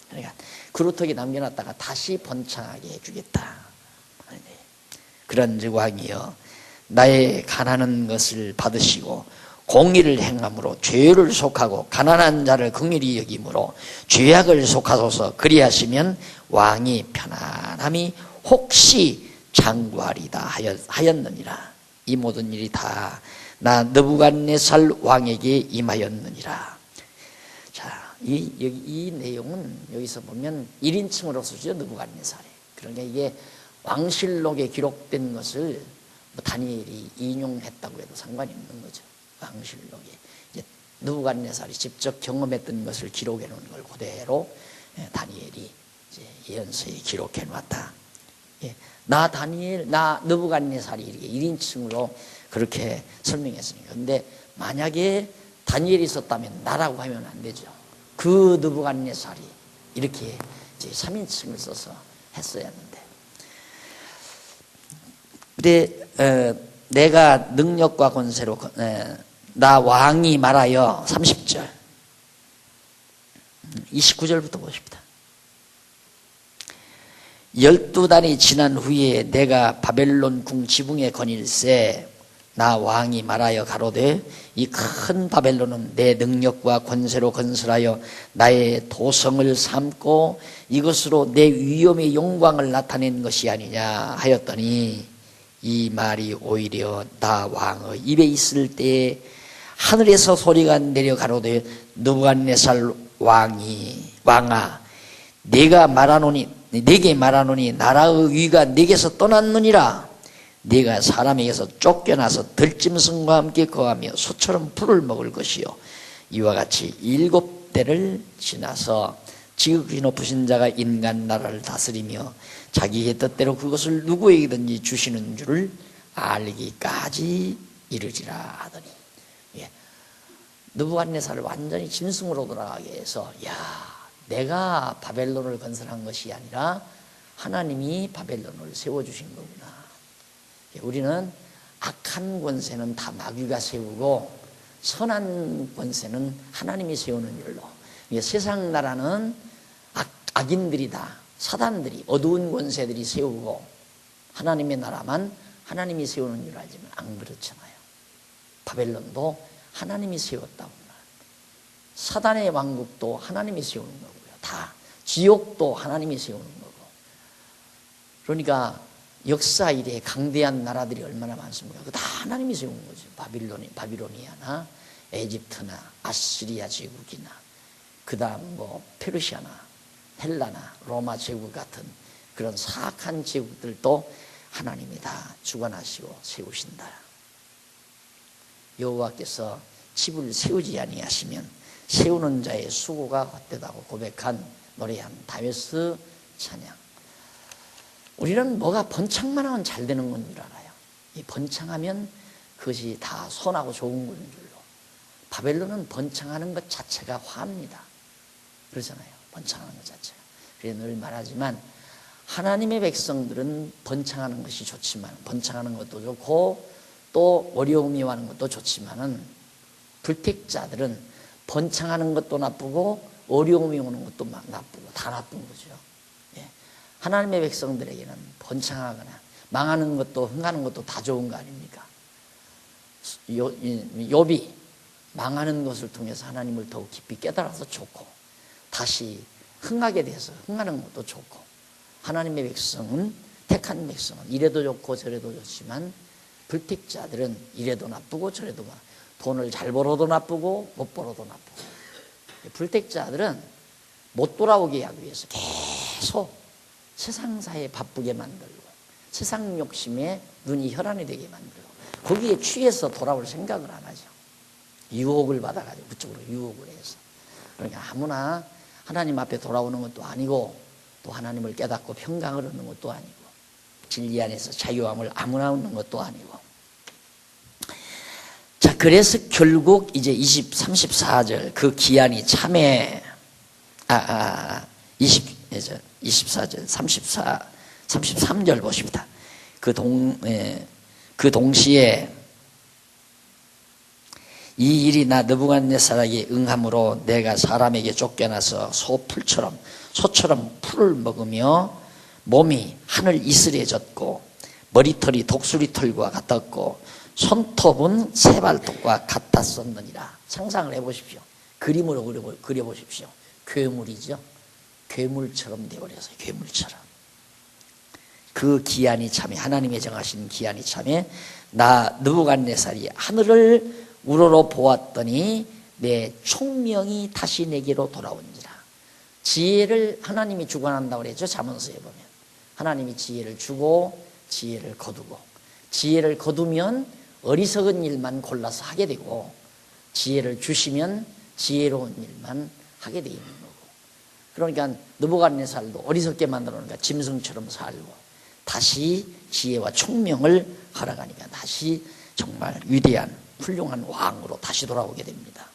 그러니까 구루터기 남겨놨다가 다시 번창하게 해주겠다. 그런즉 왕이여 나의 가난한 것을 받으시고 공의를 행함으로 죄를 속하고 가난한 자를 긍휼히 여김으로 죄악을 속하소서. 그리하시면 왕이 편안함이 혹시 장구하리다 하였느니라. 이 모든 일이 다 나 느부갓네살 왕에게 임하였느니라. 자, 이 내용은 여기서 보면 1인칭으로 쓰죠. 느부갓네살이. 그러니까 이게 왕실록에 기록된 것을 다니엘이 인용했다고 해도 상관이 없는 거죠. 왕실록에 이제 느부갓네살이 직접 경험했던 것을 기록해 놓은 걸 그대로 다니엘이 이제 예언서에 기록해 놨다. 나 느부갓네살이 이렇게 1인칭으로 그렇게 설명했으니까. 근데 만약에 다니엘이 있었다면 나라고 하면 안 되죠. 그 느부갓네살이 이렇게 이제 3인칭을 써서 했어야 했는데. 근데 내가 능력과 권세로 나 왕이 말하여 30절 29절부터 보십니다. 12달이 지난 후에 내가 바벨론 궁 지붕에 거닐세 나 왕이 말하여 가로되 이 큰 바벨론은 내 능력과 권세로 건설하여 나의 도성을 삼고 이것으로 내 위엄의 영광을 나타낸 것이 아니냐 하였더니 이 말이 오히려 나 왕의 입에 있을 때에 하늘에서 소리가 내려 가로되 느부갓네살 왕아 내게 말하노니 나라의 위가 내게서 떠났느니라 네가 사람에게서 쫓겨나서 들짐승과 함께 거하며 소처럼 풀을 먹을 것이요 이와 같이 7대를 지나서 지극히 높으신 자가 인간 나라를 다스리며 자기의 뜻대로 그것을 누구에게든지 주시는 줄을 알기까지 이르지라 하더니 느부갓네살을 완전히 짐승으로 돌아가게 해서 내가 바벨론을 건설한 것이 아니라 하나님이 바벨론을 세워주신 거구나. 우리는 악한 권세는 다 마귀가 세우고 선한 권세는 하나님이 세우는 일로 세상 나라는 악인들이다. 사단들이 어두운 권세들이 세우고 하나님의 나라만 하나님이 세우는 줄 알지만 안 그렇잖아요. 바벨론도 하나님이 세웠다고 사단의 왕국도 하나님이 세우는 거고요. 다 지옥도 하나님이 세우는 거고. 그러니까 역사 이래 강대한 나라들이 얼마나 많습니까? 그거 다 하나님이 세운 거죠. 바빌로니아나 에집트나 아시리아 제국이나 그 다음 페르시아나 헬라나 로마 제국 같은 그런 사악한 제국들도 하나님이 다 주관하시고 세우신다. 여호와께서 집을 세우지 아니하시면 세우는 자의 수고가 헛되다고 고백한 노래한 다윗의 찬양. 우리는 뭐가 번창만 하면 잘 되는 건 줄 알아요. 이 번창하면 그것이 다 선하고 좋은 건 줄로. 바벨론은 번창하는 것 자체가 화합니다. 그러잖아요. 번창하는 것 자체가. 그래서 늘 말하지만 하나님의 백성들은 번창하는 것이 좋지만 번창하는 것도 좋고 또 어려움이 와는 것도 좋지만은 불택자들은 번창하는 것도 나쁘고 어려움이 오는 것도 나쁘고 다 나쁜 거죠. 하나님의 백성들에게는 번창하거나 망하는 것도 흥하는 것도 다 좋은 거 아닙니까? 욥이 망하는 것을 통해서 하나님을 더욱 깊이 깨달아서 좋고 다시 흥하게 돼서 흥하는 것도 좋고 하나님의 백성은 택한 백성은 이래도 좋고 저래도 좋지만 불택자들은 이래도 나쁘고 저래도 돈을 잘 벌어도 나쁘고 못 벌어도 나쁘고 불택자들은 못 돌아오게 하기 위해서 계속 세상사에 바쁘게 만들고 세상 욕심에 눈이 혈안이 되게 만들고 거기에 취해서 돌아올 생각을 안 하죠. 유혹을 받아가지고 그쪽으로 유혹을 해서. 그러니까 아무나 하나님 앞에 돌아오는 것도 아니고 또 하나님을 깨닫고 평강을 얻는 것도 아니고 진리 안에서 자유함을 아무나 얻는 것도 아니고. 자, 그래서 결국 이제 34절 그 기한이 참에 24절 33절 보십니다. 그 동시에 이 일이 나 느부갓네살에게 응함으로 내가 사람에게 쫓겨나서 소처럼 풀을 먹으며 몸이 하늘 이슬에 젖고 머리털이 독수리털과 같았고 손톱은 새발톱과 같았었느니라. 상상을 해보십시오. 그림으로 그려보십시오. 괴물이죠. 괴물처럼 되어버려서 괴물처럼. 그 기한이 참에 하나님의 정하신 기한이 참에 나 느부갓네살이 하늘을 우러러 보았더니 내 총명이 다시 내게로 돌아온지라. 지혜를 하나님이 주관한다고 그랬죠. 잠언서에 보면 하나님이 지혜를 주고 지혜를 거두고 지혜를 거두면 어리석은 일만 골라서 하게 되고 지혜를 주시면 지혜로운 일만 하게 되어 있는 거고. 그러니까 느부갓네살도 어리석게 만들어놓으니까 짐승처럼 살고 다시 지혜와 총명을 허락하니까 다시 정말 위대한 훌륭한 왕으로 다시 돌아오게 됩니다.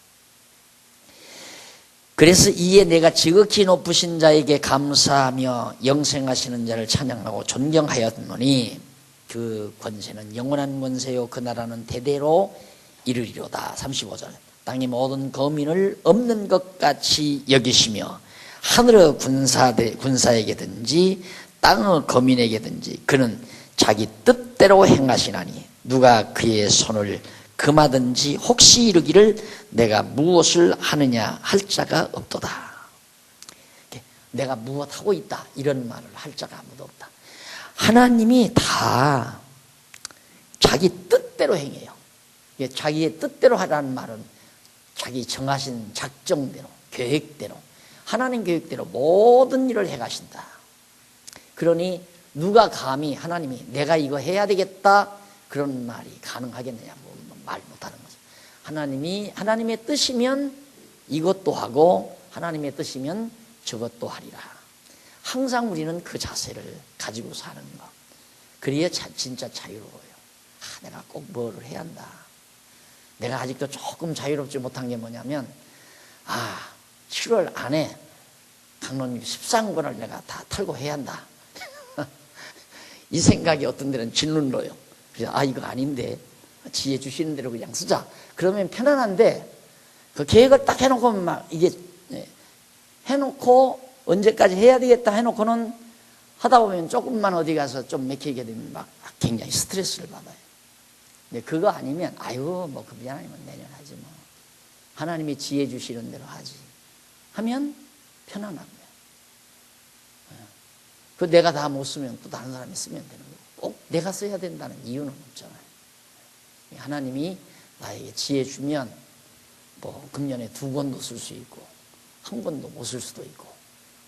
그래서 이에 내가 지극히 높으신 자에게 감사하며 영생하시는 자를 찬양하고 존경하였노니 그 권세는 영원한 권세요 그 나라는 대대로 이르리로다. 35절. 땅의 모든 거민을 없는 것 같이 여기시며 하늘의 군사에게든지 땅의 거민에게든지 그는 자기 뜻대로 행하시나니 누가 그의 손을 금하든지 혹시 이르기를 내가 무엇을 하느냐 할 자가 없도다. 내가 무엇하고 있다 이런 말을 할 자가 아무도 없다. 하나님이 다 자기 뜻대로 행해요. 자기의 뜻대로 하라는 말은 자기 정하신 작정대로 계획대로 하나님 계획대로 모든 일을 해가신다. 그러니 누가 감히 하나님이 내가 이거 해야 되겠다 그런 말이 가능하겠느냐 말 못하는 거죠. 하나님의 뜻이면 이것도 하고 하나님의 뜻이면 저것도 하리라. 항상 우리는 그 자세를 가지고 사는 것. 그래야 진짜 자유로워요. 내가 꼭 뭐를 해야 한다. 내가 아직도 조금 자유롭지 못한 게 뭐냐면 7월 안에 강론 13권을 내가 다 털고 해야 한다. 이 생각이 어떤 데는 짓눌러요. 그래서 이거 아닌데 지혜 주시는 대로 그냥 쓰자. 그러면 편안한데 그 계획을 딱 해놓고 막 이게 해놓고 언제까지 해야 되겠다 해놓고는 하다 보면 조금만 어디 가서 좀 맥히게 되면 막 굉장히 스트레스를 받아요. 근데 그거 아니면 뭐 그게 아니면 내년 하지 뭐. 하나님이 지혜 주시는 대로 하지 하면 편안합니다. 그 내가 다 못 쓰면 또 다른 사람이 쓰면 되는 거고 꼭 내가 써야 된다는 이유는 없잖아요. 하나님이 나에게 지혜 주면 뭐 금년에 2권도 쓸 수 있고 1권도 못 쓸 수도 있고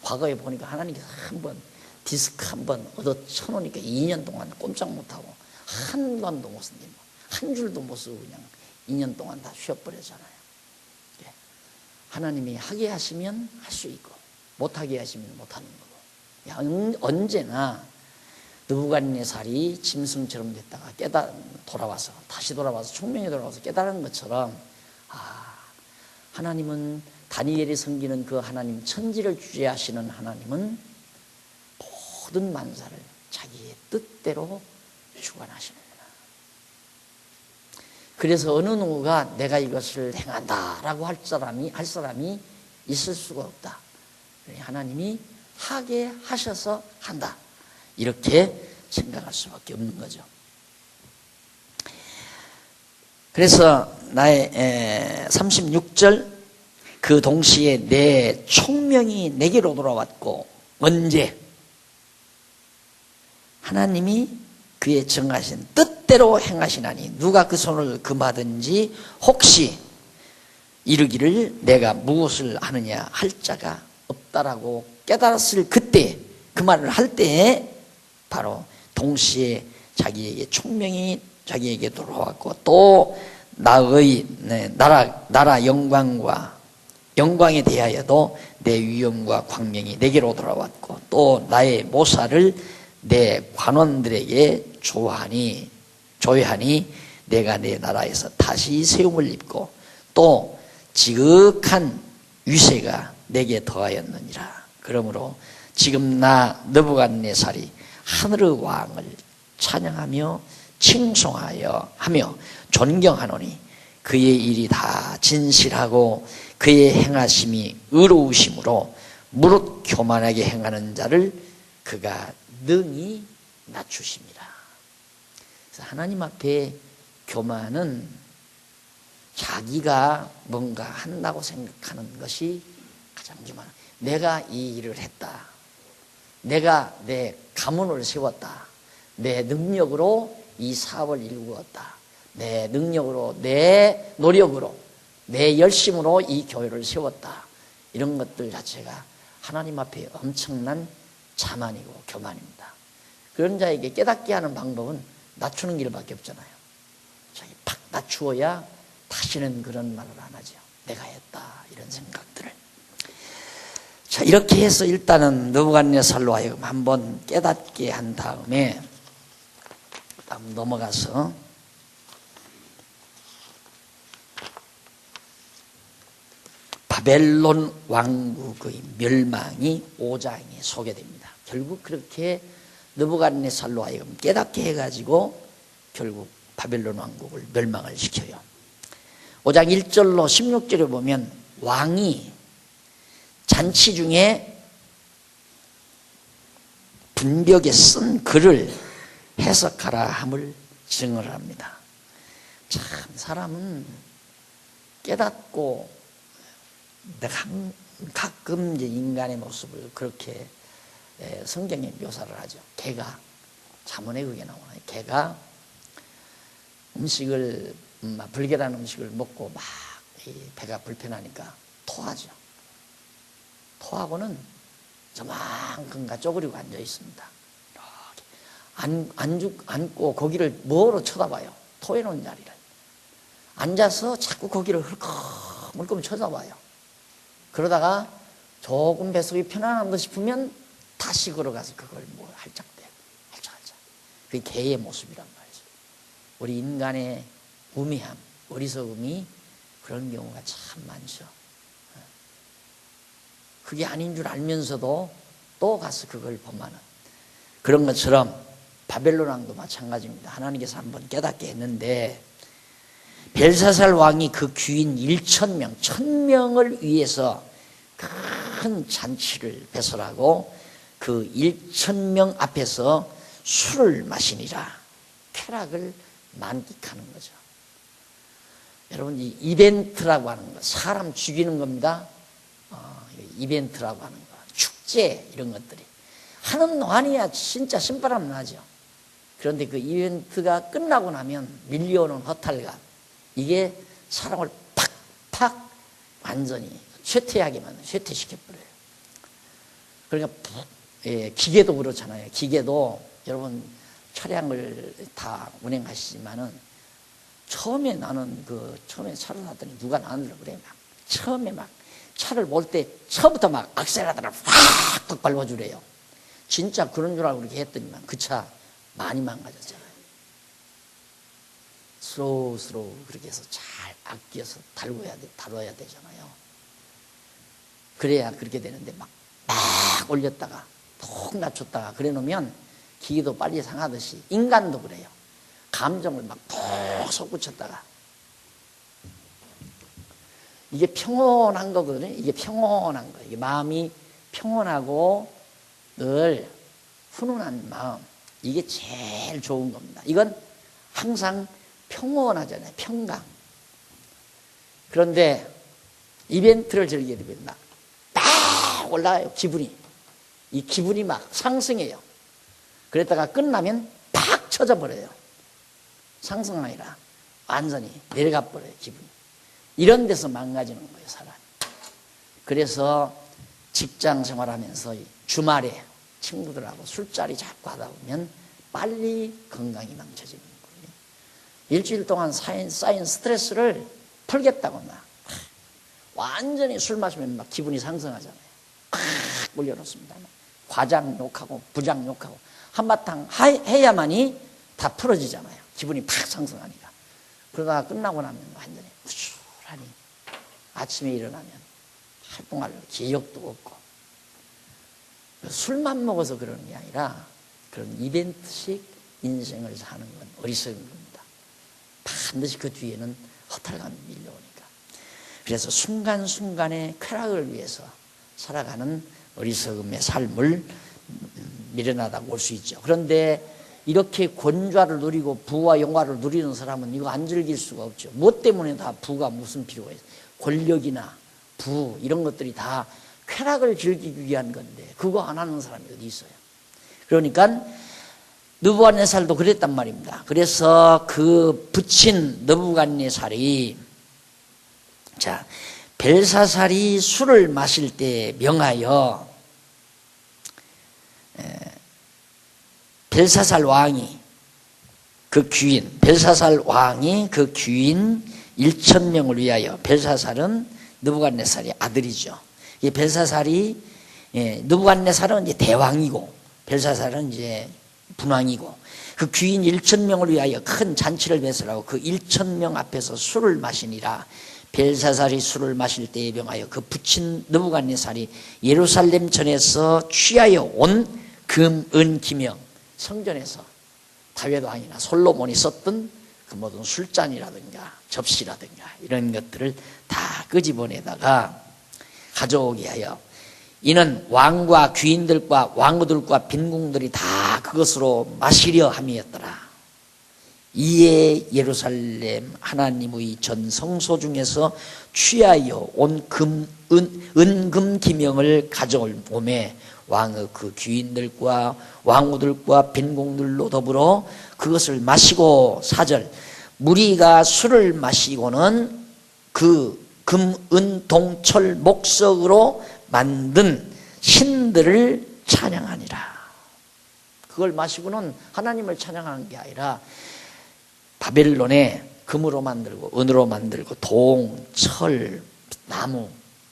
과거에 보니까 하나님께서 한번 디스크 한번 얻어 쳐놓으니까 2년 동안 꼼짝 못하고 한 권도 못 쓴다. 한 줄도 못 쓰고 그냥 2년 동안 다 쉬어버렸잖아요. 하나님이 하게 하시면 할 수 있고 못하게 하시면 못하는 거고 언제나 느부갓네살이 짐승처럼 됐다가 다시 돌아와서 총명히 돌아와서 깨달은 것처럼 하나님은 다니엘이 섬기는 그 하나님 천지를 주재하시는 하나님은 모든 만사를 자기의 뜻대로 주관하시는구나. 그래서 어느 누구가 내가 이것을 행한다라고 할 사람이 있을 수가 없다. 하나님이 하게 하셔서 한다. 이렇게 생각할 수밖에 없는 거죠. 그래서 나의 36절 그 동시에 내 총명이 내게로 돌아왔고 언제 하나님이 그의 정하신 뜻대로 행하시나니 누가 그 손을 금하든지 혹시 이르기를 내가 무엇을 하느냐 할 자가 없다라고 깨달았을 그때 그 말을 할 때에 바로 동시에 자기에게 총명이 자기에게 돌아왔고 또 나의 나라 영광에 대하여도 내 위엄과 광명이 내게로 돌아왔고 또 나의 모사를 내 관원들에게 조회하니 내가 내 나라에서 다시 세움을 입고 또 지극한 위세가 내게 더하였느니라. 그러므로 지금 나 느부갓네살이 하늘의 왕을 찬양하며 칭송하여 하며 존경하노니 그의 일이 다 진실하고 그의 행하심이 의로우심으로 무릇 교만하게 행하는 자를 그가 능히 낮추십니다. 그래서 하나님 앞에 교만은 자기가 뭔가 한다고 생각하는 것이 가장 교만. 내가 이 일을 했다. 내가 내 가문을 세웠다. 내 능력으로 이 사업을 이루었다. 내 능력으로, 내 노력으로, 내 열심으로 이 교회를 세웠다. 이런 것들 자체가 하나님 앞에 엄청난 자만이고 교만입니다. 그런 자에게 깨닫게 하는 방법은 낮추는 길밖에 없잖아요. 자기 팍 낮추어야 다시는 그런 말을 안 하죠. 내가 했다 이런 생각들을. 자, 이렇게 해서 일단은 느부갓네살로 하여금 한번 깨닫게 한 다음에 다음 넘어가서 바벨론 왕국의 멸망이 5장에 소개됩니다. 결국 그렇게 느부갓네살로 하여금 깨닫게 해가지고 결국 바벨론 왕국을 멸망을 시켜요. 5장 1절로 16절에 보면 왕이 잔치 중에 분벽에 쓴 글을 해석하라 함을 증언을 합니다. 참 사람은 깨닫고 내가 가끔 이제 인간의 모습을 그렇게 성경에 묘사를 하죠. 개가 잠언에 그게 나오나요? 개가 음식을 불결한 음식을 먹고 막 배가 불편하니까 토하죠. 토하고는 저만큼가 쪼그리고 앉아 있습니다. 앉고 고기를 뭐로 쳐다봐요. 토해놓은 자리를 앉아서 자꾸 고기를 헐컥 쳐다봐요. 그러다가 조금 뱃속이 편안한 듯 싶으면 다시 걸어가서 그걸 뭐 할짝대고 할짝할짝. 그게 개의 모습이란 말이죠. 우리 인간의 우매함, 어리석음이 그런 경우가 참 많죠. 그게 아닌 줄 알면서도 또 가서 그걸 범하는 그런 것처럼 바벨론 왕도 마찬가지입니다. 하나님께서 한번 깨닫게 했는데 벨사살 왕이 그 귀인 1,000명, 1,000명을 위해서 큰 잔치를 배설하고 그 1,000명 앞에서 술을 마시니라. 쾌락을 만끽하는 거죠. 여러분, 이 이벤트라고 하는 거, 사람 죽이는 겁니다. 이벤트라고 하는 거, 축제 이런 것들이 하는 동안이야 진짜 신바람 나죠. 그런데 그 이벤트가 끝나고 나면 밀려오는 허탈감, 이게 사람을 팍팍 완전히 쇠퇴시켜버려요. 그러니까 기계도 그렇잖아요. 기계도 여러분 차량을 다 운행하시지만은 처음에 나는 처음에 차를 샀더니 누가 나한테 그래. 막 처음에 막 차를 몰 때 처음부터 막 악셀레라터를 확 밟아주래요. 진짜 그런 줄 알고 그렇게 했더니만 그 차 많이 망가졌잖아요. 스로우 그렇게 해서 잘 아껴서 다뤄야 되잖아요. 그래야 그렇게 되는데 막 올렸다가 푹 낮췄다가 그래 놓으면 기계도 빨리 상하듯이 인간도 그래요. 감정을 막 푹 솟구쳤다가 이게 평온한 거거든요. 이게 평온한 거예요. 이게 마음이 평온하고 늘 훈훈한 마음, 이게 제일 좋은 겁니다. 이건 항상 평온하잖아요. 평강. 그런데 이벤트를 즐기게 되면 막 올라가요. 이 기분이 막 상승해요. 그랬다가 끝나면 팍 쳐져버려요. 상승 아니라 완전히 내려가 버려요. 기분이. 이런 데서 망가지는 거예요. 사람이. 그래서 직장 생활하면서 주말에 친구들하고 술자리 자꾸 하다 보면 빨리 건강이 망쳐지는 거예요. 일주일 동안 쌓인 스트레스를 풀겠다고 막 완전히 술 마시면 막 기분이 상승하잖아요. 팍 올려놓습니다. 과장 욕하고 부장 욕하고 한바탕 해야만이 다 풀어지잖아요. 기분이 팍 상승하니까. 그러다가 끝나고 나면 완전히 우쭐하니 아침에 일어나면 활동할 기력도 없고, 술만 먹어서 그러는 게 아니라 그런 이벤트식 인생을 사는 건 어리석은 겁니다. 반드시 그 뒤에는 허탈감이 밀려오니까. 그래서 순간순간의 쾌락을 위해서 살아가는 어리석음의 삶을 미련하다고 볼 수 있죠. 그런데 이렇게 권좌를 누리고 부와 영화를 누리는 사람은 이거 안 즐길 수가 없죠. 뭐 때문에 다 부가 무슨 필요가 있어요? 권력이나 부 이런 것들이 다 쾌락을 즐기기 위한 건데 그거 안 하는 사람이 어디 있어요? 그러니까 느부갓네살도 그랬단 말입니다. 그래서 그 붙인 느부갓네살이 벨사살이 술을 마실 때 명하여 벨사살 왕이 그 귀인 1,000명을 위하여, 벨사살은 느부갓네살의 아들이죠. 이 벨사살이 느부갓네살은 이제 대왕이고 벨사살은 이제 분왕이고, 그 귀인 1,000명을 위하여 큰 잔치를 배설하고 그 1,000명 앞에서 술을 마시니라. 벨사살이 술을 마실 때에 명하여 그 붙인 느부갓네살이 예루살렘 전에서 취하여 온 금, 은, 기명, 성전에서 다윗 왕이나 솔로몬이 썼던 그 모든 술잔이라든가 접시라든가 이런 것들을 다 끄집어내다가 가져오게 하여 이는 왕과 귀인들과 왕후들과 빈궁들이 다 그것으로 마시려 함이었더라. 이에 예루살렘 하나님의 전 성소 중에서 취하여 온 은금 기명을 가져올 몸에 왕의 그 귀인들과 왕후들과 빈궁들로 더불어 그것을 마시고 4절 무리가 술을 마시고는 그 금, 은, 동, 철, 목석으로 만든 신들을 찬양하니라. 그걸 마시고는 하나님을 찬양하는 게 아니라 바벨론에 금으로 만들고 은으로 만들고 동, 철, 나무,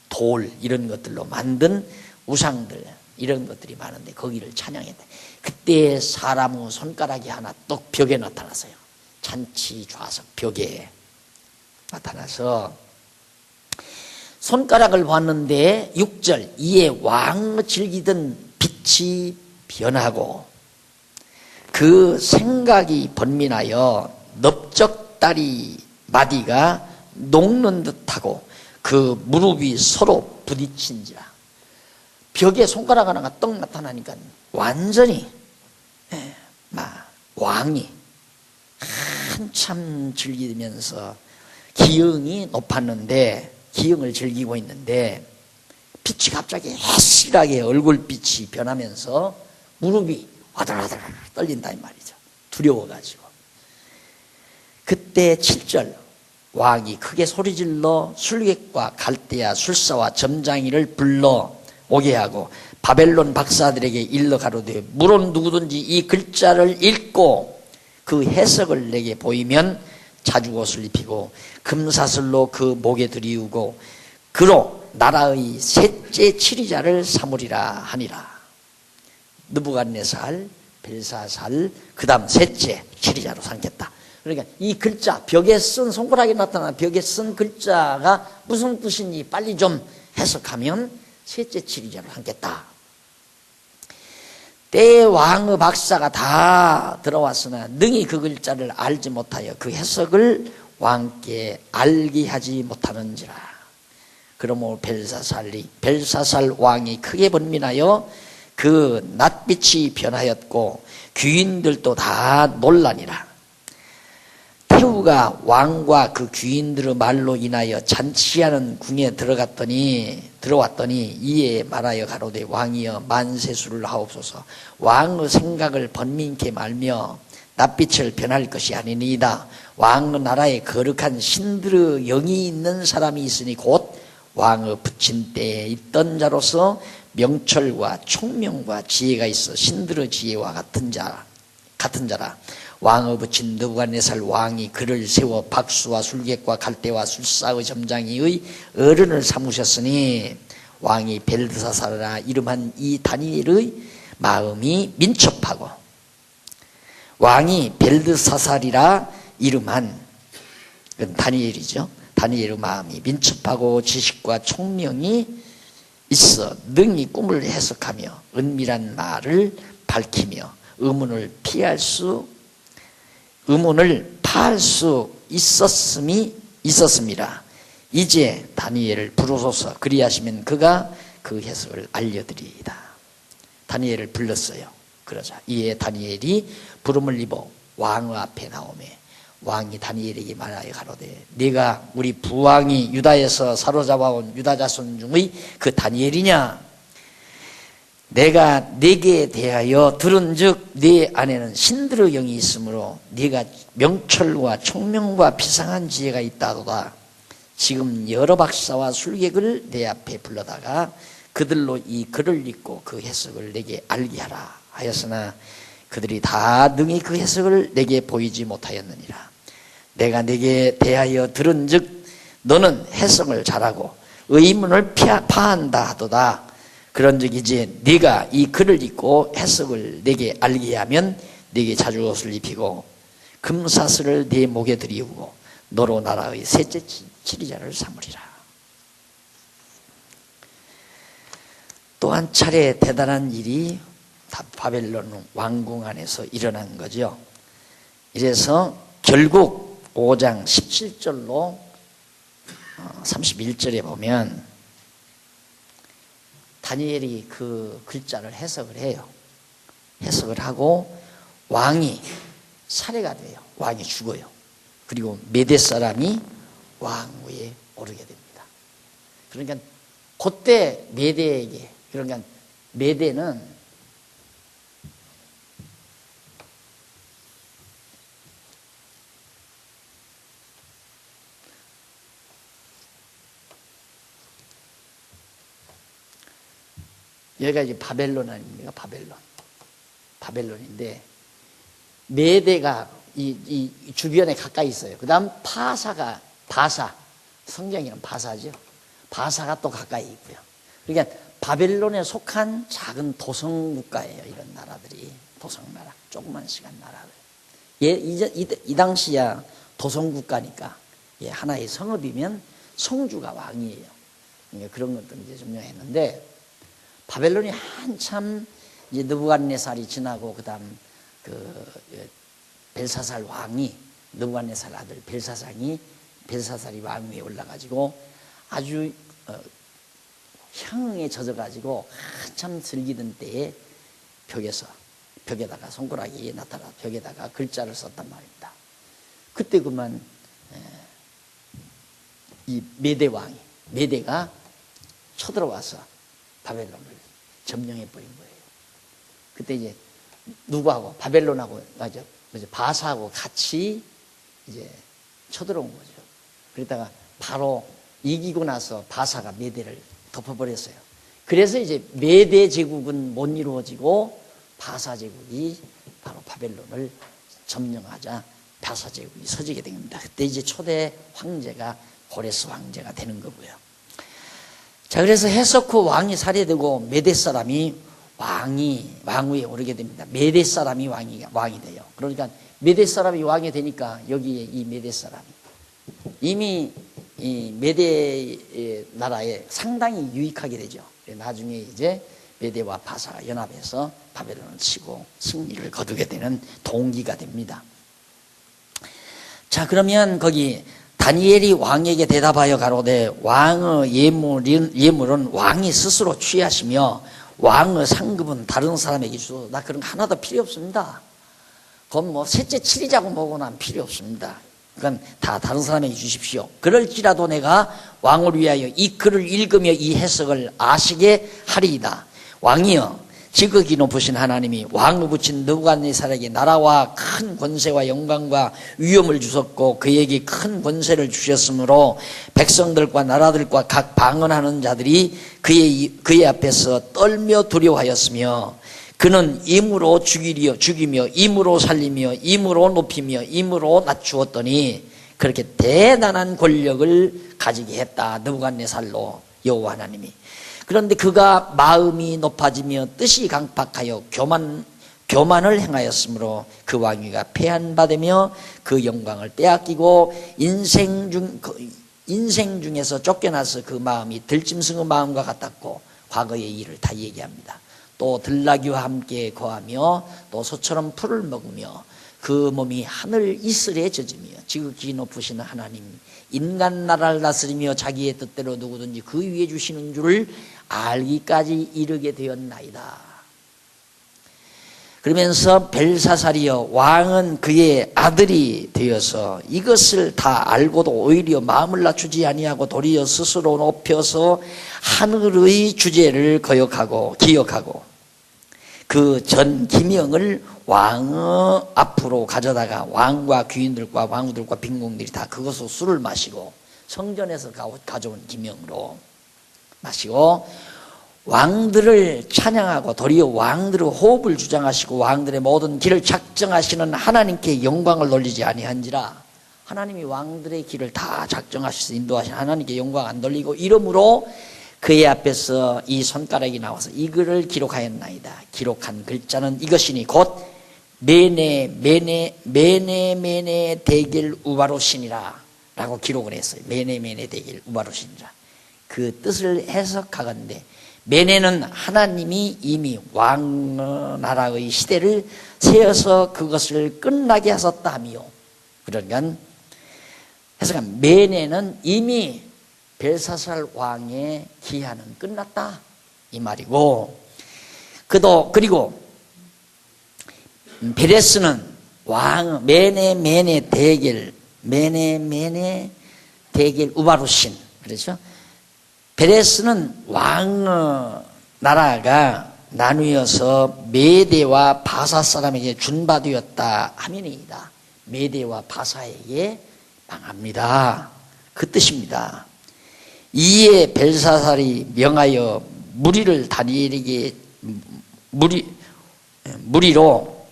돌 이런 것들로 만든 우상들 이런 것들이 많은데 거기를 찬양했다. 그때 사람의 손가락이 하나 똑 벽에 나타났어요. 잔치 좌석 벽에 나타나서 손가락을 봤는데 6절 이에 왕 즐기던 빛이 변하고 그 생각이 번민하여 넓적다리 마디가 녹는 듯하고 그 무릎이 서로 부딪힌지라. 벽에 손가락 하나가 떡 나타나니까 완전히 막 왕이 한참 즐기면서 기흥이 높았는데 기흥을 즐기고 있는데 빛이 갑자기 해실하게 얼굴빛이 변하면서 무릎이 와들와들 떨린다 이 말이죠. 두려워가지고. 그때 7절 왕이 크게 소리질러 술객과 갈대아 술사와 점장이를 불러 오게 하고 바벨론 박사들에게 일러 가로되 물론 누구든지 이 글자를 읽고 그 해석을 내게 보이면 자주옷을 입히고 금사슬로 그 목에 들이우고 그로 나라의 셋째 치리자를 삼으리라 하니라. 느부갓네살, 벨사살, 그 다음 셋째 치리자로 삼겠다. 그러니까 이 글자, 벽에 쓴 손가락에 나타난 벽에 쓴 글자가 무슨 뜻인지 빨리 좀 해석하면 셋째 치리자로 삼겠다. 때의 왕의 박사가 다 들어왔으나 능히 그 글자를 알지 못하여 그 해석을 왕께 알게 하지 못하는지라. 그러므로 벨사살 왕이 크게 번민하여 그 낯빛이 변하였고 귀인들도 다 놀라니라. 태후가 왕과 그 귀인들의 말로 인하여 잔치하는 궁에 들어왔더니 이에 말하여 가로되 왕이여 만세수를 하옵소서. 왕의 생각을 번민케 말며 낯빛을 변할 것이 아니니이다. 왕의 나라에 거룩한 신들의 영이 있는 사람이 있으니 곧 왕의 붙인 때에 있던 자로서 명철과 총명과 지혜가 있어 신들의 지혜와 같은 자라. 왕의 붙인 느부갓네살 왕이 그를 세워 박수와 술객과 갈대와 술사의 점장이의 어른을 삼으셨으니 왕이 벨드사살이라 이름한 이 다니엘의 마음이 민첩하고 왕이 벨드사살이라 이름한 다니엘이죠. 다니엘의 마음이 민첩하고 지식과 총명이 있어 능히 꿈을 해석하며 은밀한 말을 밝히며 의문을 파할 수 있었습니다. 이제 다니엘을 부르소서. 그리하시면 그가 그 해석을 알려드리이다. 다니엘을 불렀어요. 그러자 이에 다니엘이 부름을 입어 왕 앞에 나오매 왕이 다니엘에게 말하여 가로되 네가 우리 부왕이 유다에서 사로잡아온 유다 자손 중의 그 다니엘이냐? 내가 네게 대하여 들은즉 네 안에는 신들의 영이 있으므로 네가 명철과 총명과 비상한 지혜가 있다도다. 지금 여러 박사와 술객을 내 앞에 불러다가 그들로 이 글을 읽고 그 해석을 내게 알게 하라 하였으나 그들이 다 능히 그 해석을 내게 보이지 못하였느니라. 내가 네게 대하여 들은즉 너는 해석을 잘하고 의문을 파한다 하도다. 그런즉 이제 네가 이 글을 읽고 해석을 내게 알게 하면 네게 자주옷을 입히고 금사슬을 네 목에 들이우고 너로 나라의 셋째 치리자를 삼으리라. 또 한 차례 대단한 일이 다 바벨론 왕궁 안에서 일어난 거죠. 이래서 결국 5장 17절로 31절에 보면 다니엘이 그 글자를 해석을 해요. 해석을 하고 왕이 살해가 돼요. 왕이 죽어요. 그리고 메대 사람이 왕 위에 오르게 됩니다. 그러니까 그때 메대에게, 그러니까 메대는 여기가 이제 바벨론 아닙니까? 바벨론인데 메대가 이 주변에 가까이 있어요. 그 다음 바사, 성경이란 바사죠. 바사가 또 가까이 있고요. 그러니까 바벨론에 속한 작은 도성국가예요. 이런 나라들이 도성나라, 조그만 시간 나라들. 이 당시야 도성국가니까 하나의 성읍이면 성주가 왕이에요. 그러니까 그런 것들 이제 점령했는데 바벨론이 한참 이제 느부갓네살이 지나고 그다음 벨사살 왕이 느부갓네살 아들 벨사살이 왕 위에 올라가지고 아주 향응에 젖어가지고 한참 즐기던 때에 벽에다가 손가락이 나타나 벽에다가 글자를 썼단 말입니다. 그때 그만 이 메대가 쳐들어와서 바벨론을 점령해 버린 거예요. 그때 이제 누구하고 바벨론하고 바사하고 같이 이제 쳐들어온 거죠. 그러다가 바로 이기고 나서 바사가 메대를 덮어버렸어요. 그래서 이제 메대 제국은 못 이루어지고 바사 제국이 바로 바벨론을 점령하자 바사 제국이 서지게 됩니다. 그때 이제 초대 황제가 고레스 황제가 되는 거고요. 자, 그래서 해석 후 왕이 살해되고 메대 사람이 왕 위에 오르게 됩니다. 메대 사람이 왕이 돼요. 그러니까 메대 사람이 왕이 되니까 여기에 이 메대 사람이 이미 이 메대 나라에 상당히 유익하게 되죠. 나중에 이제 메대와 바사가 연합해서 바벨론을 치고 승리를 거두게 되는 동기가 됩니다. 자, 그러면 거기 다니엘이 왕에게 대답하여 가로되 왕의 예물은 왕이 스스로 취하시며 왕의 상급은 다른 사람에게 주소. 나 그런 거 하나도 필요 없습니다. 그건 뭐 셋째 칠이자고 뭐고 난 필요 없습니다. 그건 다 다른 사람에게 주십시오. 그럴지라도 내가 왕을 위하여 이 글을 읽으며 이 해석을 아시게 하리이다. 왕이여, 지극히 높으신 하나님이 왕을 붙인 느부갓네살에게 나라와 큰 권세와 영광과 위엄을 주셨고 그에게 큰 권세를 주셨으므로 백성들과 나라들과 각 방언하는 자들이 그의 앞에서 떨며 두려워하였으며 그는 임으로 죽이며 임으로 살리며 임으로 높이며 임으로 낮추었더니 그렇게 대단한 권력을 가지게 했다. 느부갓네살로 여호와 하나님이. 그런데 그가 마음이 높아지며 뜻이 강팍하여 교만을 행하였으므로 그 왕위가 폐한받으며 그 영광을 빼앗기고 인생 중에서 쫓겨나서 그 마음이 들짐승의 마음과 같았고 과거의 일을 다 얘기합니다. 또 들나귀와 함께 거하며 또 소처럼 풀을 먹으며 그 몸이 하늘 이슬에 젖으며 지극히 높으신 하나님 인간 나라를 다스리며 자기의 뜻대로 누구든지 그 위에 주시는 줄을 알기까지 이르게 되었나이다. 그러면서 벨사살이여 왕은 그의 아들이 되어서 이것을 다 알고도 오히려 마음을 낮추지 아니하고 도리어 스스로 높여서 하늘의 주제를 기억하고 그 전 기명을 왕의 앞으로 가져다가 왕과 귀인들과 왕후들과 빈궁들이 다 그것으로 술을 마시고 성전에서 가져온 기명으로 마시고 왕들을 찬양하고 도리어 왕들의 호흡을 주장하시고 왕들의 모든 길을 작정하시는 하나님께 영광을 돌리지 아니한지라. 하나님이 왕들의 길을 다 작정하셔서 인도하시는 하나님께 영광 안 돌리고 이러므로 그의 앞에서 이 손가락이 나와서 이 글을 기록하였나이다. 기록한 글자는 이것이니 곧 메네 데겔 우바로신이라 라고 기록을 했어요. 메네 데겔 우바로신이라. 그 뜻을 해석하건대 메네는 하나님이 이미 왕나라의 시대를 세워서 그것을 끝나게 하셨다며. 그러니까 해석하면 메네는 이미 벨사살 왕의 기한은 끝났다 이 말이고, 그리고 베레스는 왕 메네 대겔 우바루신, 그렇죠? 베레스는 왕 나라가 나누어서 메대와 바사 사람에게 준바되었다 하면이다. 메대와 바사에게 망합니다. 그 뜻입니다. 이에 벨사살이 명하여 무리로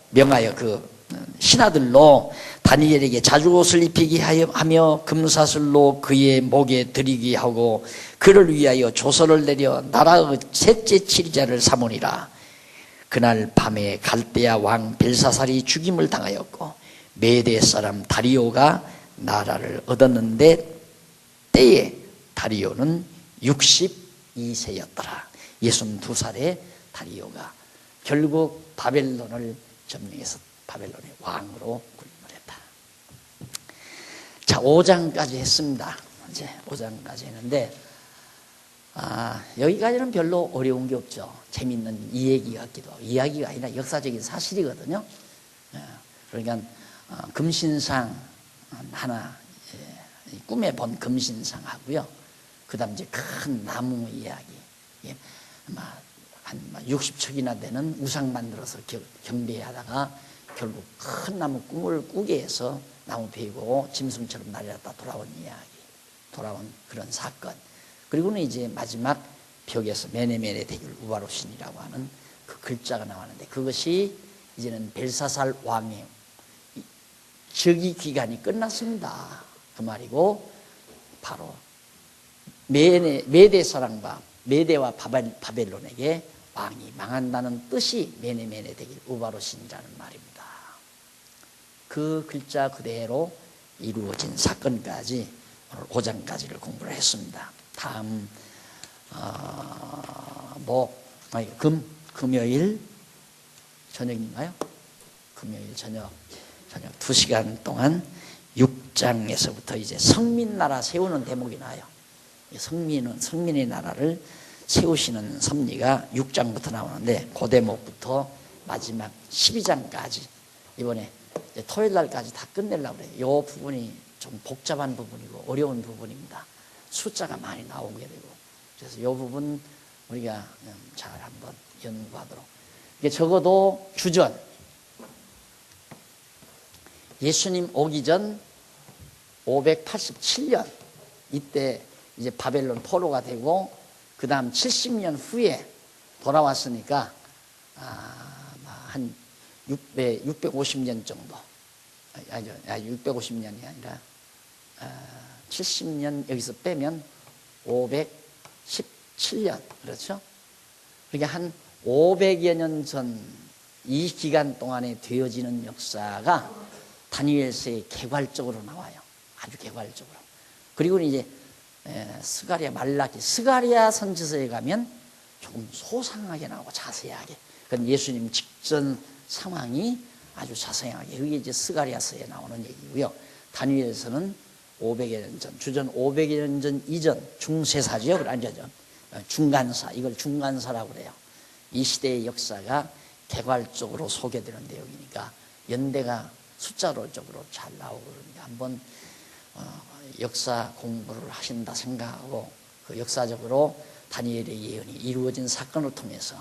명하여 그 신하들로 다니엘에게 자주옷을 입히게 하며 금사슬로 그의 목에 들이게 하고 그를 위하여 조서를 내려 나라의 셋째 치리자를 삼으니라. 그날 밤에 갈대아 왕 벨사살이 죽임을 당하였고 메대 사람 다리오가 나라를 얻었는데 때에 다리오는 62세였더라. 62살에 다리오가 결국 바벨론을 점령해서 바벨론의 왕으로 군림했다. 자, 5장까지 했습니다. 이제 5장까지 했는데 여기까지는 별로 어려운 게 없죠. 재밌는 이야기 같기도 하고, 이야기가 아니라 역사적인 사실이거든요. 그러니까 금신상 하나, 꿈에 본 금신상하고요. 그 다음 이제 큰 나무 이야기, 한 60척이나 되는 우상 만들어서 경배하다가 결국 큰 나무 꿈을 꾸게 해서 나무 베고 짐승처럼 날아갔다 돌아온 이야기, 돌아온 그런 사건. 그리고는 이제 마지막 벽에서 메네 대결 우바로신이라고 하는 그 글자가 나왔는데, 그것이 이제는 벨사살 왕의 즉위 기간이 끝났습니다 그 말이고, 바로 메대 사람과 메대와 바벨론에게 왕이 망한다는 뜻이 메네 대길 우바로신이라는 말입니다. 그 글자 그대로 이루어진 사건까지 오늘 5장까지를 공부를 했습니다. 다음 금요일 저녁인가요? 금요일 저녁 2시간 동안 6장에서부터 이제 성민나라 세우는 대목이 나와요. 성민의 나라를 세우시는 섭리가 6장부터 나오는데, 그 대목부터 마지막 12장까지 이번에 토요일 날까지 다 끝내려고 그래요. 이 부분이 좀 복잡한 부분이고 어려운 부분입니다. 숫자가 많이 나오게 되고, 그래서 이 부분 우리가 잘 한번 연구하도록. 이게 적어도 주전, 예수님 오기 전 587년 이때 이제 바벨론 포로가 되고, 그 다음 70년 후에 돌아왔으니까 한 650년 정도, 650년이 아니라 70년 여기서 빼면 517년, 그렇죠? 그러니까 한 500여 년 전 이 기간 동안에 되어지는 역사가 다니엘서에 개괄적으로 나와요. 아주 개괄적으로. 그리고 이제 스가랴, 말라기, 스가랴 선지서에 가면 조금 소상하게 나오고 자세하게. 그건 예수님 직전 상황이 아주 자세하게. 그게 이제 스가랴서에 나오는 얘기고요. 다니엘서는 500여 년 전, 주전 500여 년 전 이전 중세사죠. 그러죠. 중간사, 이걸 중간사라고 그래요. 이 시대의 역사가 개괄적으로 소개되는 내용이니까 연대가 숫자로적으로 잘 나오고, 그러니까 한번 역사 공부를 하신다 생각하고, 그 역사적으로 다니엘의 예언이 이루어진 사건을 통해서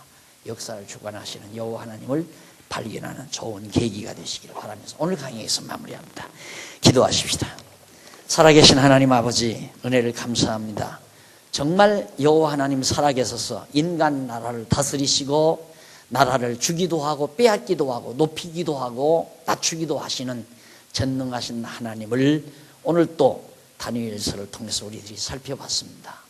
역사를 주관하시는 여호와 하나님을 발견하는 좋은 계기가 되시기를 바라면서 오늘 강의에서 마무리합니다. 기도하십시다. 살아계신 하나님 아버지, 은혜를 감사합니다. 정말 여호와 하나님 살아계셔서 인간 나라를 다스리시고 나라를 주기도 하고 빼앗기도 하고 높이기도 하고 낮추기도 하시는 전능하신 하나님을 오늘 또 다니엘서를 통해서 우리들이 살펴봤습니다.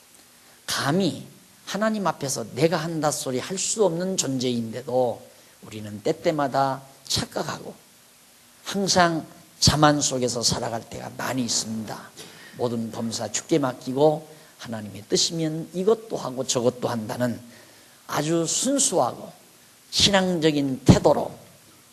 감히 하나님 앞에서 내가 한다 소리 할 수 없는 존재인데도 우리는 때때마다 착각하고 항상 자만 속에서 살아갈 때가 많이 있습니다. 모든 범사 주께 맡기고 하나님의 뜻이면 이것도 하고 저것도 한다는 아주 순수하고 신앙적인 태도로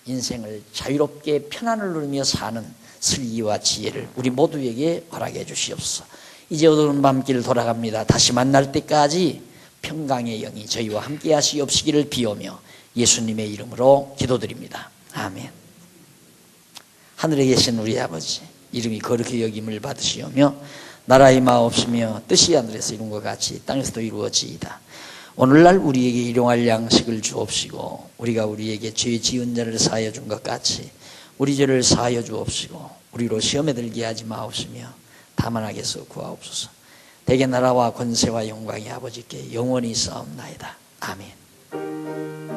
인생을 자유롭게 편안을 누리며 사는 슬기와 지혜를 우리 모두에게 허락해 주시옵소서. 이제 어두운 밤길 돌아갑니다. 다시 만날 때까지 평강의 영이 저희와 함께 하시옵시기를 비오며 예수님의 이름으로 기도드립니다. 아멘. 하늘에 계신 우리 아버지, 이름이 거룩히 여김을 받으시오며 나라의 마옵시며 뜻이 하늘에서 이룬 것 같이 땅에서도 이루어지이다. 오늘날 우리에게 일용할 양식을 주옵시고 우리가 우리에게 죄 지은 자를 사하여 준 것 같이 우리 죄를 사하여 주옵시고 우리로 시험에 들게 하지 마옵시며 다만 악에서 구하옵소서. 대개 나라와 권세와 영광이 아버지께 영원히 있사옵나이다. 아멘.